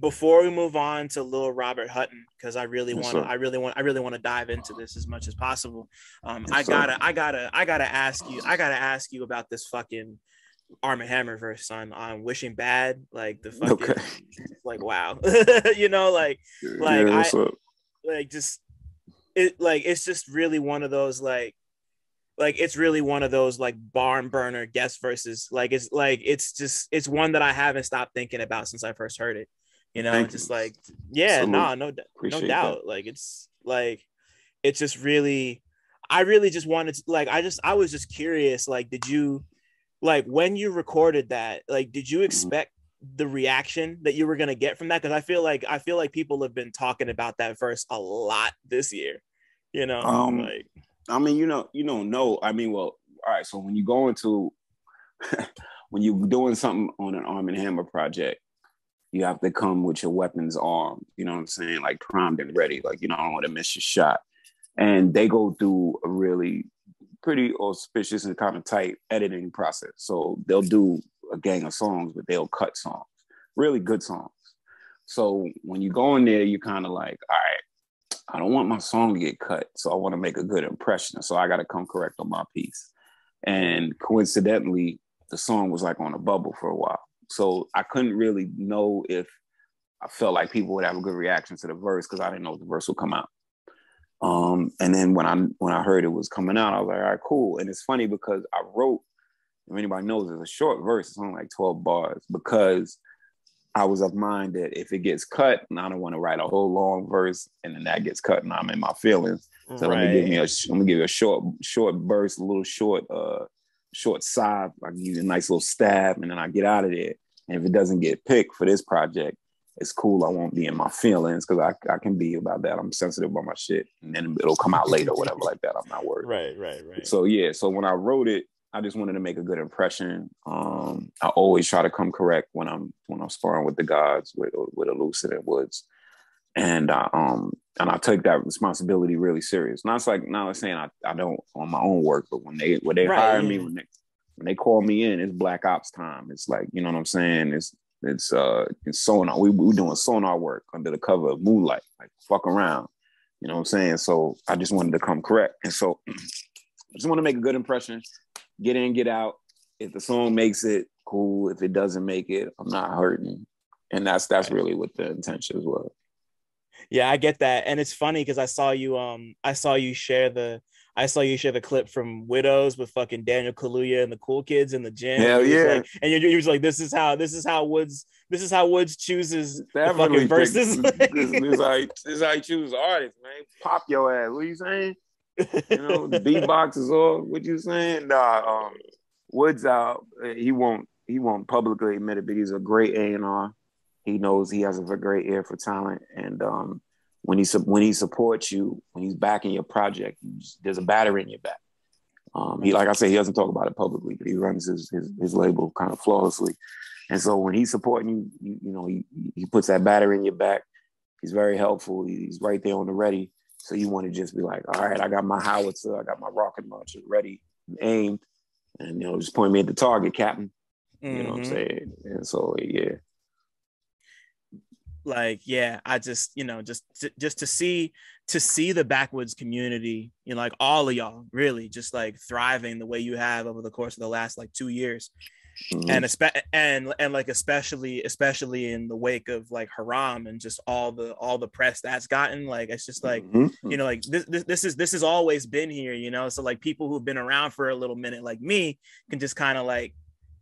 Before we move on to Little Robert Hutton, because I really want to dive into this as much as possible. I gotta ask you about this fucking Arm & Hammer verse on Wishing Bad. Like the fucking like wow. It's just really one of those it's really one of those like barn burner guest verses. It's one that I haven't stopped thinking about since I first heard it. Just like no doubt. It's just really, I really just wanted to, I was just curious. Like, did you when you recorded that? Like, did you expect the reaction that you were gonna get from that? Because I feel like people have been talking about that verse a lot this year. I mean, you don't know. I mean, well, all right. So when you go into, when you're doing something on an Arm & Hammer project, you have to come with your weapons armed. You know what I'm saying? Like primed and ready. Like, I don't want to miss your shot. And they go through a really pretty auspicious and kind of tight editing process. So they'll do a gang of songs, but they'll cut songs, really good songs. So when you go in there, you're kind of like, all right, I don't want my song to get cut, so I want to make a good impression. So I got to come correct on my piece. And coincidentally, the song was like on a bubble for a while. So I couldn't really know if I felt like people would have a good reaction to the verse because I didn't know if the verse would come out. And then when I heard it was coming out, I was like, all right, cool. And it's funny because I wrote, if anybody knows, it's a short verse. It's only like 12 bars because I was of mind that if it gets cut, and I don't want to write a whole long verse, and then that gets cut, and I'm in my feelings. So let me give you a short burst, a little short side. I can give you a nice little stab, and then I get out of there. And if it doesn't get picked for this project, it's cool. I won't be in my feelings because I can be about that. I'm sensitive about my shit, and then it'll come out later, whatever like that. I'm not worried. Right. So so when I wrote it, I just wanted to make a good impression. I always try to come correct when I'm sparring with the gods, with Elucid and Woods, and I take that responsibility really serious. Not saying I don't on my own work, but when they hire me, when they call me in, it's Black Ops time. It's like, you know what I'm saying? It's sonar. We're doing sonar work under the cover of moonlight, like fuck around. You know what I'm saying? So I just wanted to come correct, and so I just want to make a good impression. Get in, get out. If the song makes it, cool. If it doesn't make it, I'm not hurting. And that's really what the intention as well. Yeah, I get that. And it's funny because I saw you share the clip from Widows with fucking Daniel Kaluuya and the cool kids in the gym. Hell yeah. And you was like, this is how Woods chooses the fucking verses. This is how he chooses artists, man. Pop your ass. What are you saying? The beatbox is all. What you saying? Nah, Woods out. He won't publicly admit it, but he's a great A&R. He knows he has a great ear for talent, and when he supports you, when he's backing your project, there's a battery in your back. He, like I say, he doesn't talk about it publicly, but he runs his label kind of flawlessly. And so when he's supporting you, you know, he puts that battery in your back. He's very helpful. He's right there on the ready. So you want to just be like, all right, I got my howitzer, I got my rocket launcher ready, aimed, and you know, just point me at the target, Captain. You know what I'm saying? And so yeah. Like, yeah, I just, you know, just to see the backwoods community, you know, like all of y'all really just like thriving the way you have over the course of the last like 2 years. And like especially in the wake of like Haram and just all the press that's gotten, like it's just like you know, like this has always been here, you know. So like people who've been around for a little minute like me can just kind of like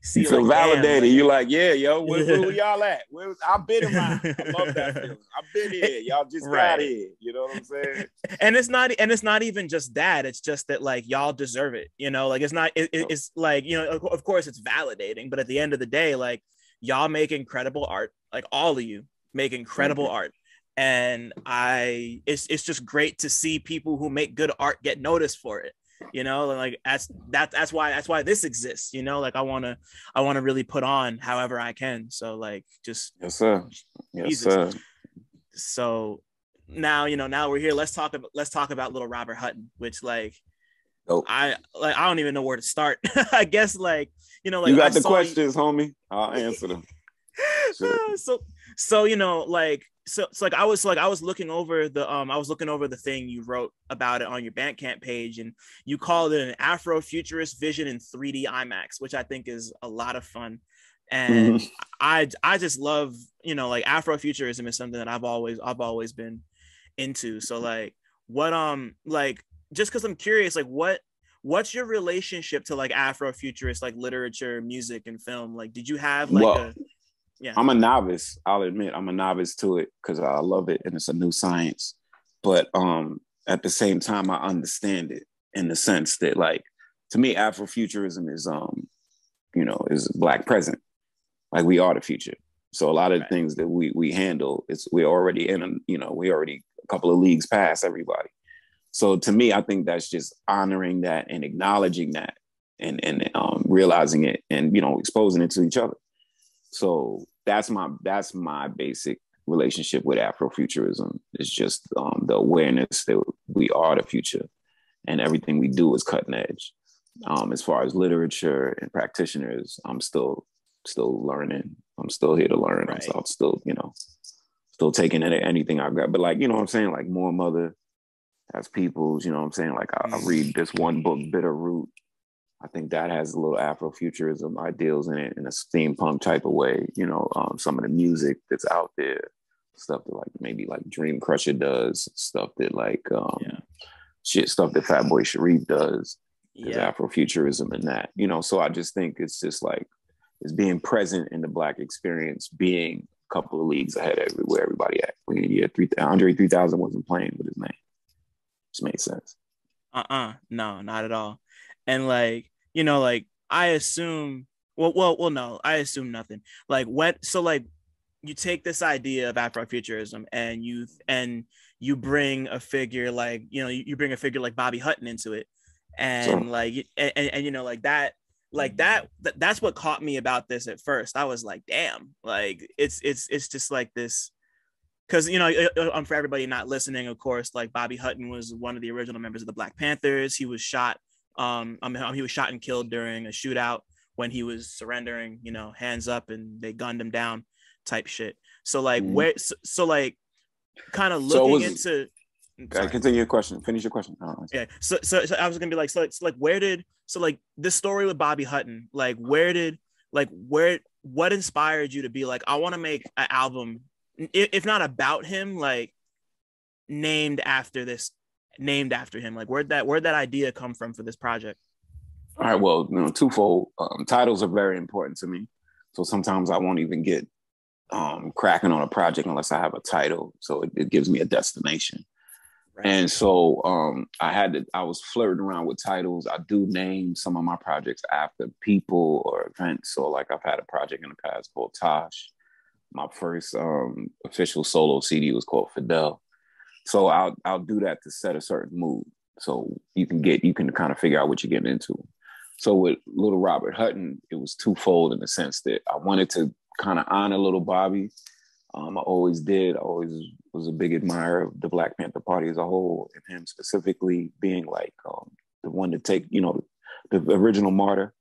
see, you feel like, validated. Like, you're like, yeah, yo, where y'all at? I've been around. I love that feeling. I've been here. Y'all just got here. You know what I'm saying? And it's not even just that. It's just that like y'all deserve it. You know, like it's like, you know, of course it's validating, but at the end of the day, like y'all make incredible art. Like all of you make incredible art. And it's just great to see people who make good art get noticed for it. You know, like that's why this exists, you know. Like I want to really put on however I can. So like just yes sir. sir. So now, you know, now we're here, let's talk about Little Robert Hutton, which like I don't even know where to start. I guess like, you know, like you got the questions, homie. I'll answer them. So you know, like so like I was looking over the thing you wrote about it on your Bandcamp page, and you called it an Afrofuturist vision in 3D IMAX, which I think is a lot of fun. And I just love, you know, like Afrofuturism is something that I've always been into. So like what like just because I'm curious, like what's your relationship to like Afrofuturist like literature, music, and film? Like did you have like yeah. I'm a novice. I'll admit I'm a novice to it because I love it and it's a new science. But at the same time, I understand it in the sense that, like, to me, Afrofuturism is you know, is Black present. Like we are the future. So a lot of the things that we handle, we're already a couple of leagues past everybody. So to me, I think that's just honoring that and acknowledging that and realizing it and, you know, exposing it to each other. So that's my basic relationship with Afrofuturism. It's just the awareness that we are the future and everything we do is cutting edge. As far as literature and practitioners, I'm still learning. I'm still here to learn. Right. I'm still, you know, still taking anything I've got. But like, you know what I'm saying? Like More Mother as Peoples, you know what I'm saying? Like I read this one book, Bitter Root. I think that has a little Afrofuturism ideals in it in a steampunk type of way. You know, some of the music that's out there, stuff that like maybe like Dream Crusher does, stuff that like stuff that Fatboy Sharif does. There's Afrofuturism in that. You know, so I just think it's just like it's being present in the Black experience, being a couple of leagues ahead of where everybody at. Andre 3000 wasn't playing with his name. Just made sense. No, not at all. And like, you know, like I assume, no, I assume nothing. Like so like you take this idea of Afrofuturism and you bring a figure like, you know, you bring a figure like Bobby Hutton into it. And like, and you know, that's what caught me about this at first. I was like, damn, like it's just like this. Because, you know, for everybody not listening, of course, like Bobby Hutton was one of the original members of the Black Panthers. He was shot. He was shot and killed during a shootout when he was surrendering, you know, hands up, and they gunned him down type shit. So like so like kind of looking into continue your question. Finish your question. Yeah. So I was gonna be like, so like this story with Bobby Hutton, like what inspired you to be like, I want to make an album, if not about him, like named after him? Like where'd that idea come from for this project? All right, well, you know, twofold. Titles are very important to me. So sometimes I won't even get cracking on a project unless I have a title. So it gives me a destination. Right. And so I was flirting around with titles. I do name some of my projects after people or events. So like I've had a project in the past called Tosh. My first official solo CD was called Fidel. So I'll do that to set a certain mood. So you can kind of figure out what you're getting into. So with Little Robert Hutton, it was twofold in the sense that I wanted to kind of honor Little Bobby. I always did. I always was a big admirer of the Black Panther Party as a whole, and him specifically being like the one to take, the original martyr,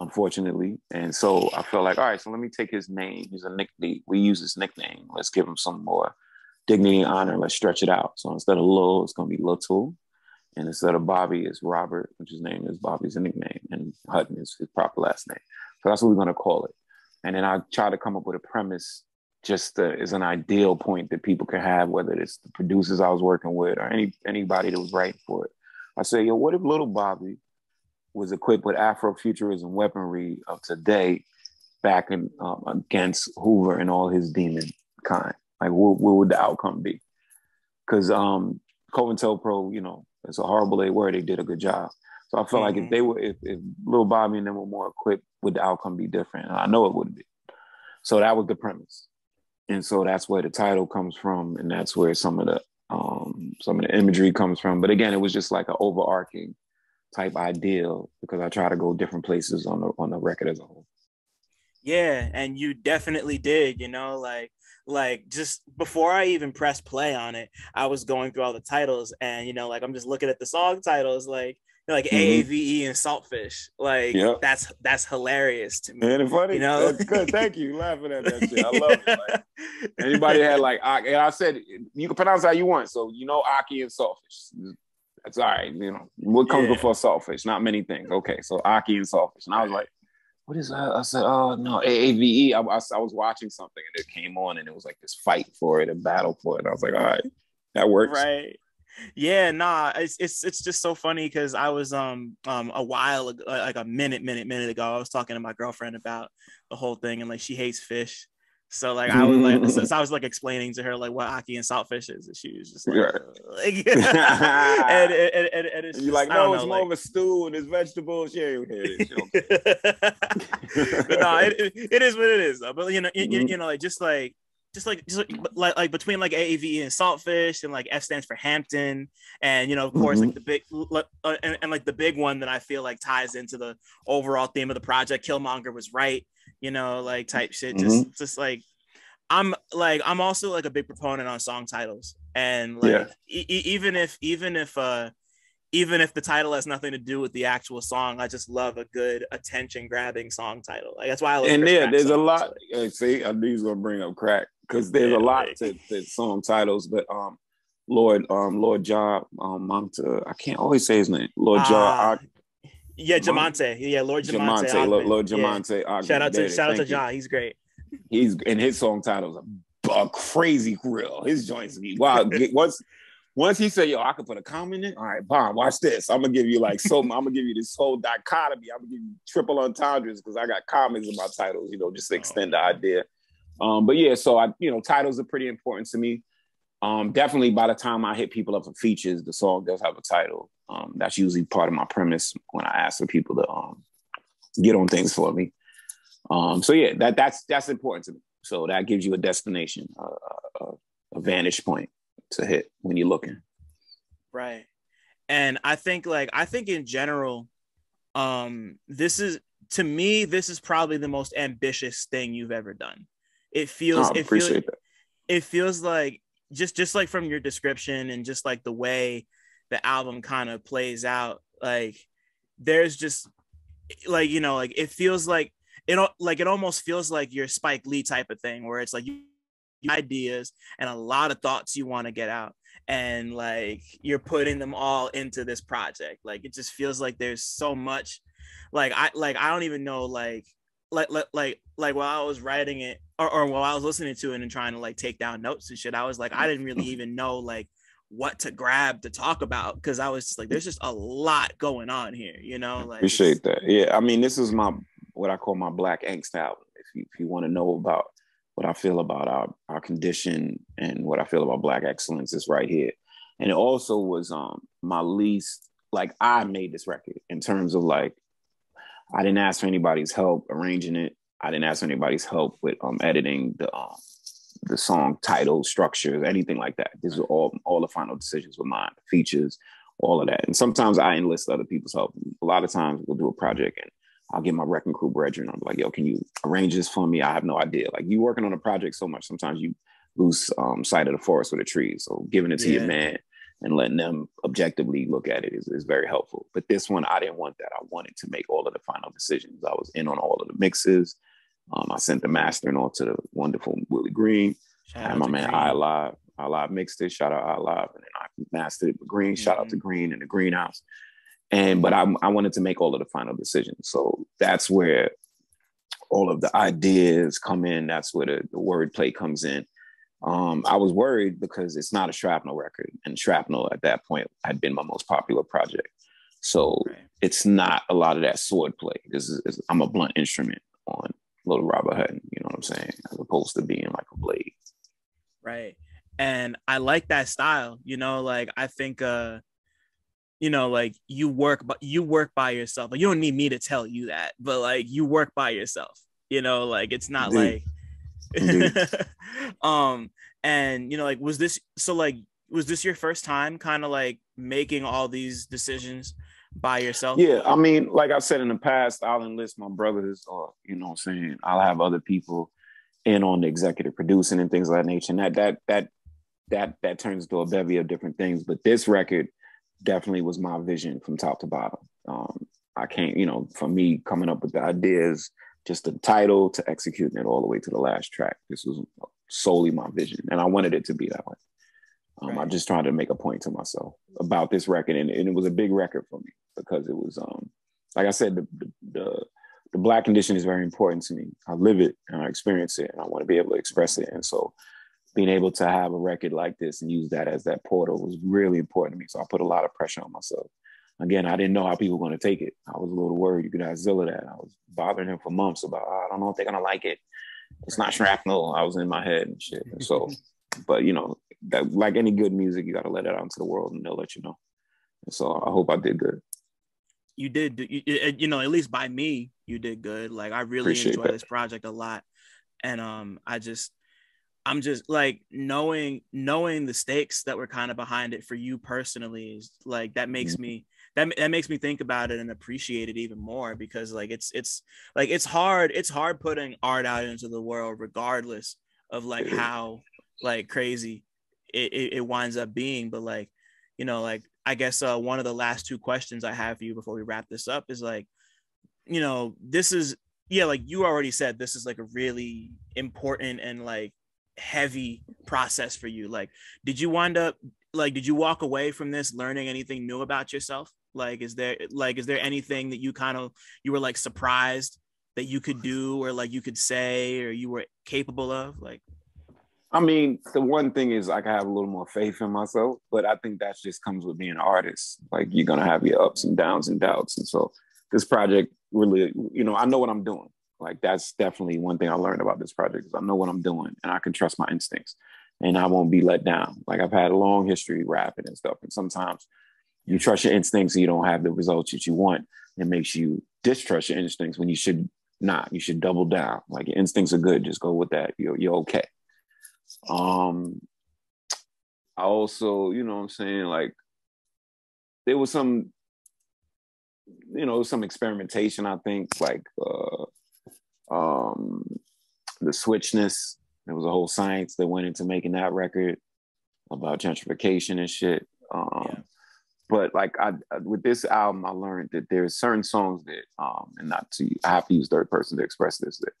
unfortunately. And so I felt like, all right, so let me take his name. He's a nickname. We use his nickname. Let's give him some more dignity and honor. Let's stretch it out. So instead of Lil, it's going to be Little. And instead of Bobby, it's Robert, which his name is Bobby's a nickname, and Hutton is his proper last name. So that's what we're going to call it. And then I try to come up with a premise just as an ideal point that people can have, whether it's the producers I was working with or anybody that was writing for it. I say, yo, what if Little Bobby was equipped with Afrofuturism weaponry of today back in against Hoover and all his demon kind? Like, what would the outcome be? Because COINTELPRO, it's a horrible word. They did a good job. So I felt like if Little Bobby and them were more equipped, would the outcome be different? And I know it would be. So that was the premise. And so that's where the title comes from. And that's where some of the imagery comes from. But again, it was just like an overarching type ideal because I try to go different places on the record as a whole. Yeah, and you definitely did, like just before I even pressed play on it, I was going through all the titles and, like, I'm just looking at the song titles, like AAVE and Saltfish. Like, yep. That's hilarious to me. And funny, that's good. Thank you. Laughing at that shit. I love it. Like, anybody had like, and I said, you can pronounce how you want. So, Aki and Saltfish. That's all right. What comes before Saltfish? Not many things. Okay. So Aki and Saltfish. And I was like, what is that? I said, oh no, AAVE. I was watching something and it came on and it was like this fight for it, a battle for it. And I was like, all right, that works. Right. Yeah, nah, it's just so funny because I was a while ago, like a minute ago, I was talking to my girlfriend about the whole thing and like she hates fish. So like I was like, so I was like explaining to her like what Aki and Saltfish is, and she was just like, and it's you're like, no, it's more of a stew and it's vegetables. Yeah, but no, it is what it is. Though. But like just like between like AAVE and Saltfish and like F stands for Hampton and of course like the big and like the big one that I feel like ties into the overall theme of the project, Killmonger was right, like type shit. Just like I'm also like a big proponent on song titles and like even if the title has nothing to do with the actual song, I just love a good attention grabbing song title. Like that's why I love. And there's songs. A lot. See, I knew he was gonna bring up crack because there's a lot to song titles. But Lord Jah Monta, I can't always say his name. Lord Jah. Yeah, Jamonte. Yeah, Lord Jamonte. Lord Jamonte. Yeah. Shout out to Jah. He's great. He's and his song titles are a crazy grill. His joints be wild. Once he said, yo, I could put a comma in it. All right, Bond, watch this. I'm gonna give you I'm gonna give you this whole dichotomy. I'm gonna give you triple entendres because I got commas in my titles, just to extend the idea. But yeah, so titles are pretty important to me. Definitely by the time I hit people up for features, the song does have a title. That's usually part of my premise when I ask for people to get on things for me. So yeah, that's important to me. So that gives you a destination, a vantage point to hit when you're looking. Right. And I think in general, this is probably the most ambitious thing you've ever done. It feels like just like from your description and just like the way the album kind of plays out, like there's just like, it feels like it almost feels like your Spike Lee type of thing where it's like you ideas and a lot of thoughts you want to get out and like you're putting them all into this project. Like it just feels like there's so much I don't even know like while I was writing it or while I was listening to it and trying to like take down notes and shit, I was like I didn't really even know like what to grab to talk about because I was just like there's just a lot going on here, like appreciate that. Yeah, I mean this is what I call my Black Angst album. If you want to know about what I feel about our condition and what I feel about Black excellence is right here. And it also was my least, like I made this record in terms of like, I didn't ask for anybody's help arranging it. I didn't ask for anybody's help with editing the song title, structures, anything like that. These were all the final decisions were mine. The features, all of that. And sometimes I enlist other people's help. A lot of times we'll do a project and I'll get my wrecking crew brethren. I'm like, yo, can you arrange this for me? I have no idea. Like, you working on a project so much, sometimes you lose sight of the forest with the trees. So giving it to your man and letting them objectively look at it is very helpful. But this one, I didn't want that. I wanted to make all of the final decisions. I was in on all of the mixes. I sent the mastering on to the wonderful Willie Green. I had my man I Live mixed it. Shout out I Live. And then I mastered it with Green. Shout out to Green and the Greenhouse. But I wanted to make all of the final decisions. So that's where all of the ideas come in. That's where the wordplay comes in. I was worried because it's not a Shrapnel record, and Shrapnel at that point had been my most popular project. So it's not a lot of that sword play. I'm a blunt instrument on Little Robert Hutton, you know what I'm saying? As opposed to being like a blade. Right. And I like that style, you know, like I think you know, like you work by yourself. Like, you don't need me to tell you that, but like you work by yourself, you know, like it's not Indeed. like and you know, like was this your first time kind of like making all these decisions by yourself? Yeah, I mean, like I said in the past, I'll enlist my brothers, or you know what I'm saying, I'll have other people in on the executive producing and things of that nature. And that turns into a bevy of different things. But this record definitely was my vision from top to bottom. I can't, you know, for me coming up with the ideas, just the title to executing it all the way to the last track. This was solely my vision, and I wanted it to be that way. I just tried to make a point to myself about this record, and it was a big record for me because it was, like I said, the Black condition is very important to me. I live it and I experience it, and I want to be able to express it. And so being able to have a record like this and use that as that portal was really important to me. So I put a lot of pressure on myself. Again, I didn't know how people were going to take it. I was a little worried. You could ask Zilla that. I was bothering him for months about, I don't know if they're going to like it. It's not Shrapnel. I was in my head and shit. And so, but you know, that, like any good music, you got to let it out into the world and they'll let you know. And so I hope I did good. You did, you know, at least by me, you did good. Like, I really Appreciate enjoy that. this project a lot. And I'm just like knowing the stakes that were kind of behind it for you personally is like, that makes me, that makes me think about it and appreciate it even more, because like, it's hard putting art out into the world, regardless of like how like crazy it winds up being. But like, you know, like, I guess one of the last two questions I have for you before we wrap this up is like, you know, this is, like you already said, this is like a really important and like heavy process for you. Like, did you walk away from this learning anything new about yourself? Like, is there anything that you were like surprised that you could do, or like you could say, or you were capable of? Like, I mean, the one thing is I can have a little more faith in myself, but I think that just comes with being an artist. Like, you're going to have your ups and downs and doubts. And so this project really, you know, I know what I'm doing. Like, that's definitely one thing I learned about this project is I know what I'm doing and I can trust my instincts and I won't be let down. Like, I've had a long history rapping and stuff. And sometimes you trust your instincts and you don't have the results that you want. It makes you distrust your instincts when you should not. You should double down. Like, your instincts are good. Just go with that. You're okay. I also, you know what I'm saying, like, there was some, you know, some experimentation, I think, like the switchness. There was a whole science that went into making that record about gentrification and shit. But like, I with this album, I learned that there's certain songs that, and not to, I have to use third person to express this, that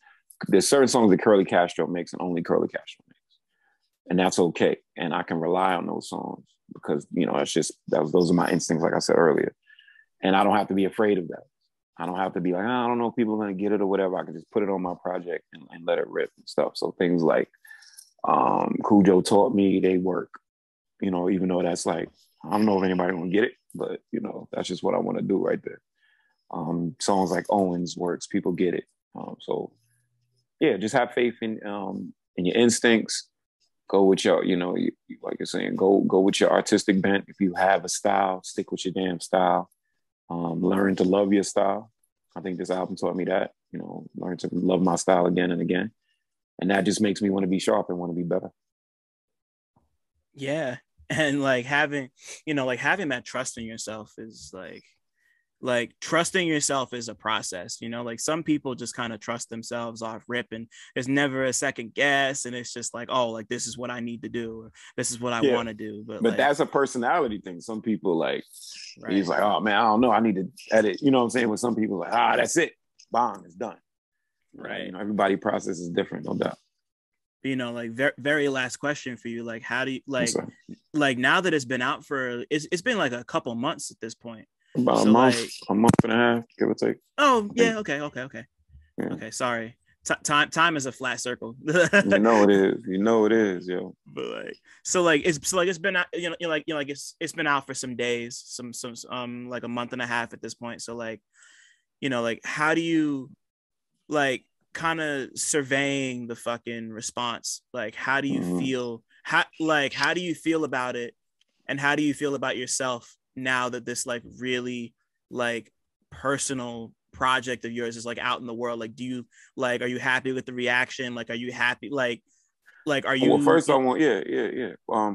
there's certain songs that Curly Castro makes and only Curly Castro makes. And that's okay. And I can rely on those songs because, you know, those are my instincts, like I said earlier. And I don't have to be afraid of that. I don't have to be like, I don't know if people are going to get it or whatever. I can just put it on my project and let it rip and stuff. So things like Cujo Taught Me, they work, you know, even though that's like, I don't know if anybody going to get it, but, you know, that's just what I want to do right there. Songs like Owens works, people get it. So, yeah, just have faith in your instincts. Go with your, you know, like you're saying, go with your artistic bent. If you have a style, stick with your damn style. Learn to love your style. I think this album taught me that, you know, learn to love my style again and again. And that just makes me want to be sharp and want to be better. Yeah. And like having, like having that trust in yourself is like trusting yourself is a process, like some people just kind of trust themselves off rip, and there's never a second guess, and it's just like, oh, like this is what I need to do, or this is what I want to do. But like, that's a personality thing. Some people like, right. He's like, oh man, I don't know, I need to edit, you know what I'm saying? With some people like, that's it, bang, it's done. Right. Everybody process is different, no doubt. Like very last question for you, like how do you like now that it's been out for it's been like a couple months at this point. About a month and a half, give or take. Oh yeah, okay. Yeah. Okay, sorry. Time is a flat circle. You know it is, yo. But like, it's been out, it's been out for some days, some like a month and a half at this point. So like, like how do you like kind of surveying the fucking response? Like, how do you feel? How do you feel about it, and how do you feel about yourself now that this like really like personal project of yours is like out in the world? Like, do you like, are you happy with the reaction? Like, are you happy? Like are you? Well, first I want,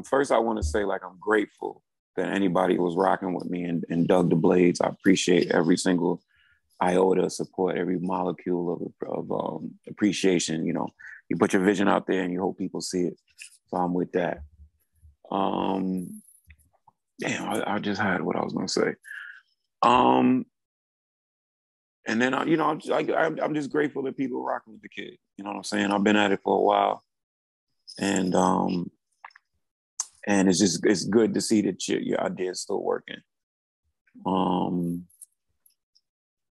first I want to say like I'm grateful that anybody was rocking with me and dug the blades. I appreciate every single iota of support, every molecule of appreciation. You put your vision out there and you hope people see it. So I'm with that. Damn, I just had what I was gonna say. And then I'm just grateful that people are rocking with the kid. You know what I'm saying? I've been at it for a while, and it's good to see that your idea is still working.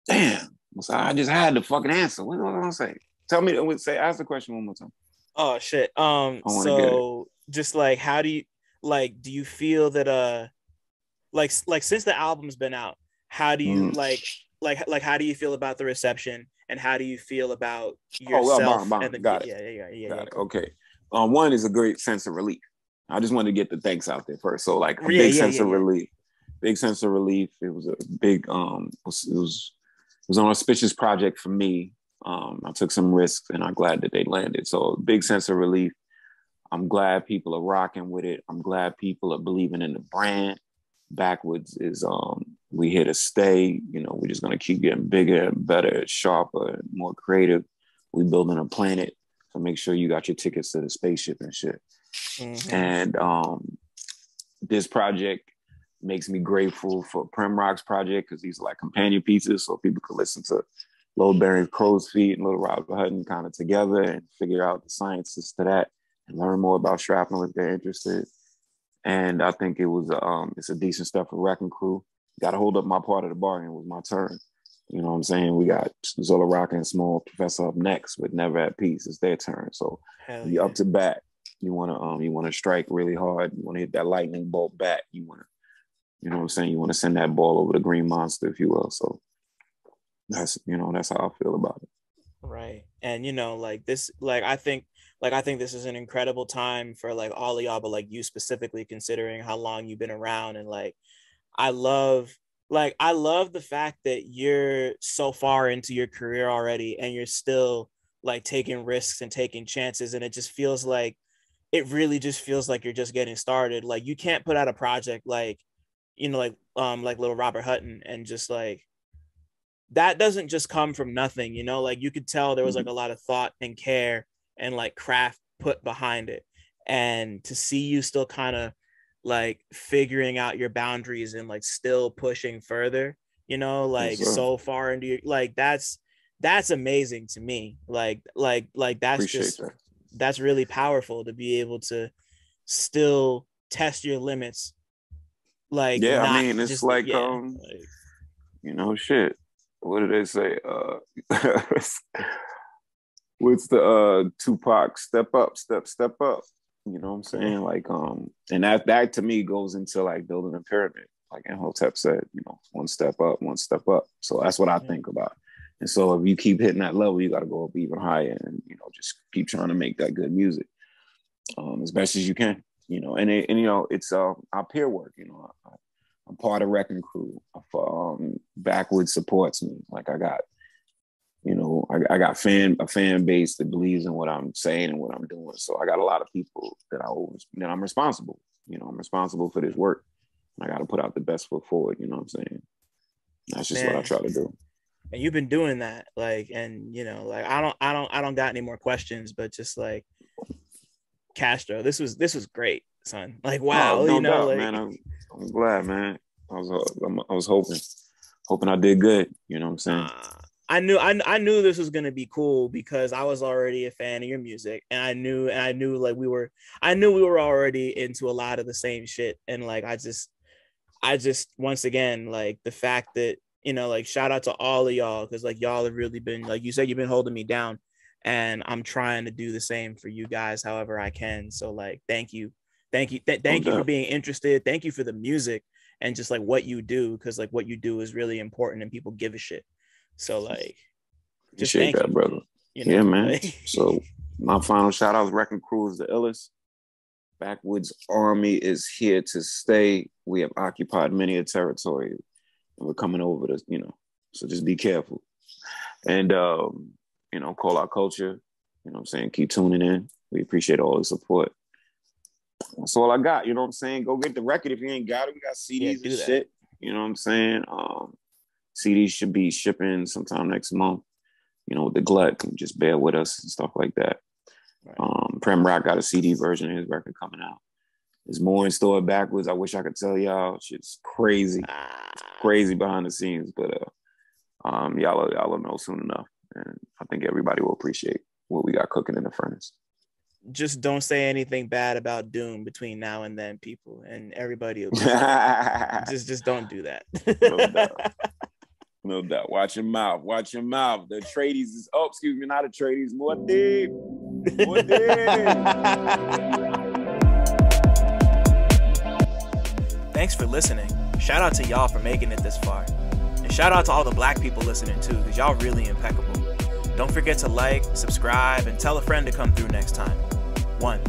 Damn, I just had the fucking answer. What was I gonna say? Tell me. Ask the question one more time. Oh shit. So just like, how do you like? Do you feel that like since the album's been out, how do you like how do you feel about the reception, and how do you feel about yourself? Got it. Yeah. Okay. One is a great sense of relief. I just wanted to get the thanks out there first. So like a big sense of relief. Big sense of relief. It was a big it was an auspicious project for me. I took some risks and I'm glad that they landed. So big sense of relief. I'm glad people are rocking with it. I'm glad people are believing in the brand. Backwards is we here to stay. We're just gonna keep getting bigger and better, sharper, and more creative. We building a planet, so make sure you got your tickets to the spaceship and shit. And this project makes me grateful for Prem Rock's project, because these are like companion pieces, so people could listen to Lil Barry Crow's Feet and Little Robert Hutton kind of together and figure out the sciences to that and learn more about shrapnel if they're interested. And I think it's a decent stuff for Wrecking Crew. Got to hold up my part of the bargain. It was my turn. You know what I'm saying? We got Zola Rock and Small Professor up next with Never at Peace. It's their turn. So you up to bat. You wanna strike really hard. You wanna hit that lightning bolt bat. You know what I'm saying? You wanna send that ball over the green monster, if you will. So that's how I feel about it. Right. And I think this is an incredible time for like all of y'all, but like you specifically, considering how long you've been around. And like I love the fact that you're so far into your career already, and you're still like taking risks and taking chances, and it really just feels like you're just getting started. Like you can't put out a project like Little Robert Hutton and just like that doesn't just come from nothing, like you could tell there was like a lot of thought and care and like craft put behind it. And to see you still kind of like figuring out your boundaries and like still pushing further, so far into your, like that's amazing to me. Like that's that's really powerful to be able to still test your limits. Like, I mean, it's like shit. What do they say? What's the Tupac step up, step up? You know what I'm saying? Like, and that to me goes into like building a pyramid, like Imhotep said, one step up, one step up. So that's what I think about. And so if you keep hitting that level, you got to go up even higher, and just keep trying to make that good music, as best as you can. It's our peer work. I'm part of Wrecking Crew. Backwoods supports me. Like I got a fan base that believes in what I'm saying and what I'm doing. So I got a lot of people that I'm responsible. I'm I'm responsible for this work. I got to put out the best foot forward. You know what I'm saying? That's just what I try to do. And you've been doing that, like, and you know, like, I don't got any more questions, but just like, Castro, this was great, son. Like, wow, no you know, doubt, like, man. I'm glad, man. I was hoping I did good. You know what I'm saying? I knew this was gonna be cool because I was already a fan of your music, and I knew like we were already into a lot of the same shit, and like I just once again, like the fact that, you know, like, shout out to all of y'all, because like y'all have really been, like you said, you've been holding me down, and I'm trying to do the same for you guys however I can. So like, thank you for being interested. Thank you for the music and just like what you do, because like what you do is really important and people give a shit. So like, just appreciate that, brother. You know? Yeah, man. Like, so my final shout out is Wrecking Crew is the illest. Backwoods Army is here to stay. We have occupied many a territory, and we're coming over to, you know, so just be careful. And, you know, call our culture, you know what I'm saying? Keep tuning in. We appreciate all the support. That's all I got, you know what I'm saying? Go get the record if you ain't got it. We got CDs and shit, you know what I'm saying? CDs should be shipping sometime next month, you know, with the glut. Just bear with us and stuff like that. Right. Prem Rock got a CD version of his record coming out. There's more in store backwards. I wish I could tell y'all. Shit's crazy. Crazy behind the scenes. But y'all will know soon enough. And I think everybody will appreciate what we got cooking in the furnace. Just don't say anything bad about Dune between now and then, people, and everybody will be just don't do that. No doubt. No doubt. Watch your mouth. Watch your mouth. The tradies is excuse me, not the tradies. More deep. More deep. Thanks for listening. Shout out to y'all for making it this far. And shout out to all the Black people listening too, because y'all really impeccable. Don't forget to like, subscribe, and tell a friend to come through next time. 1.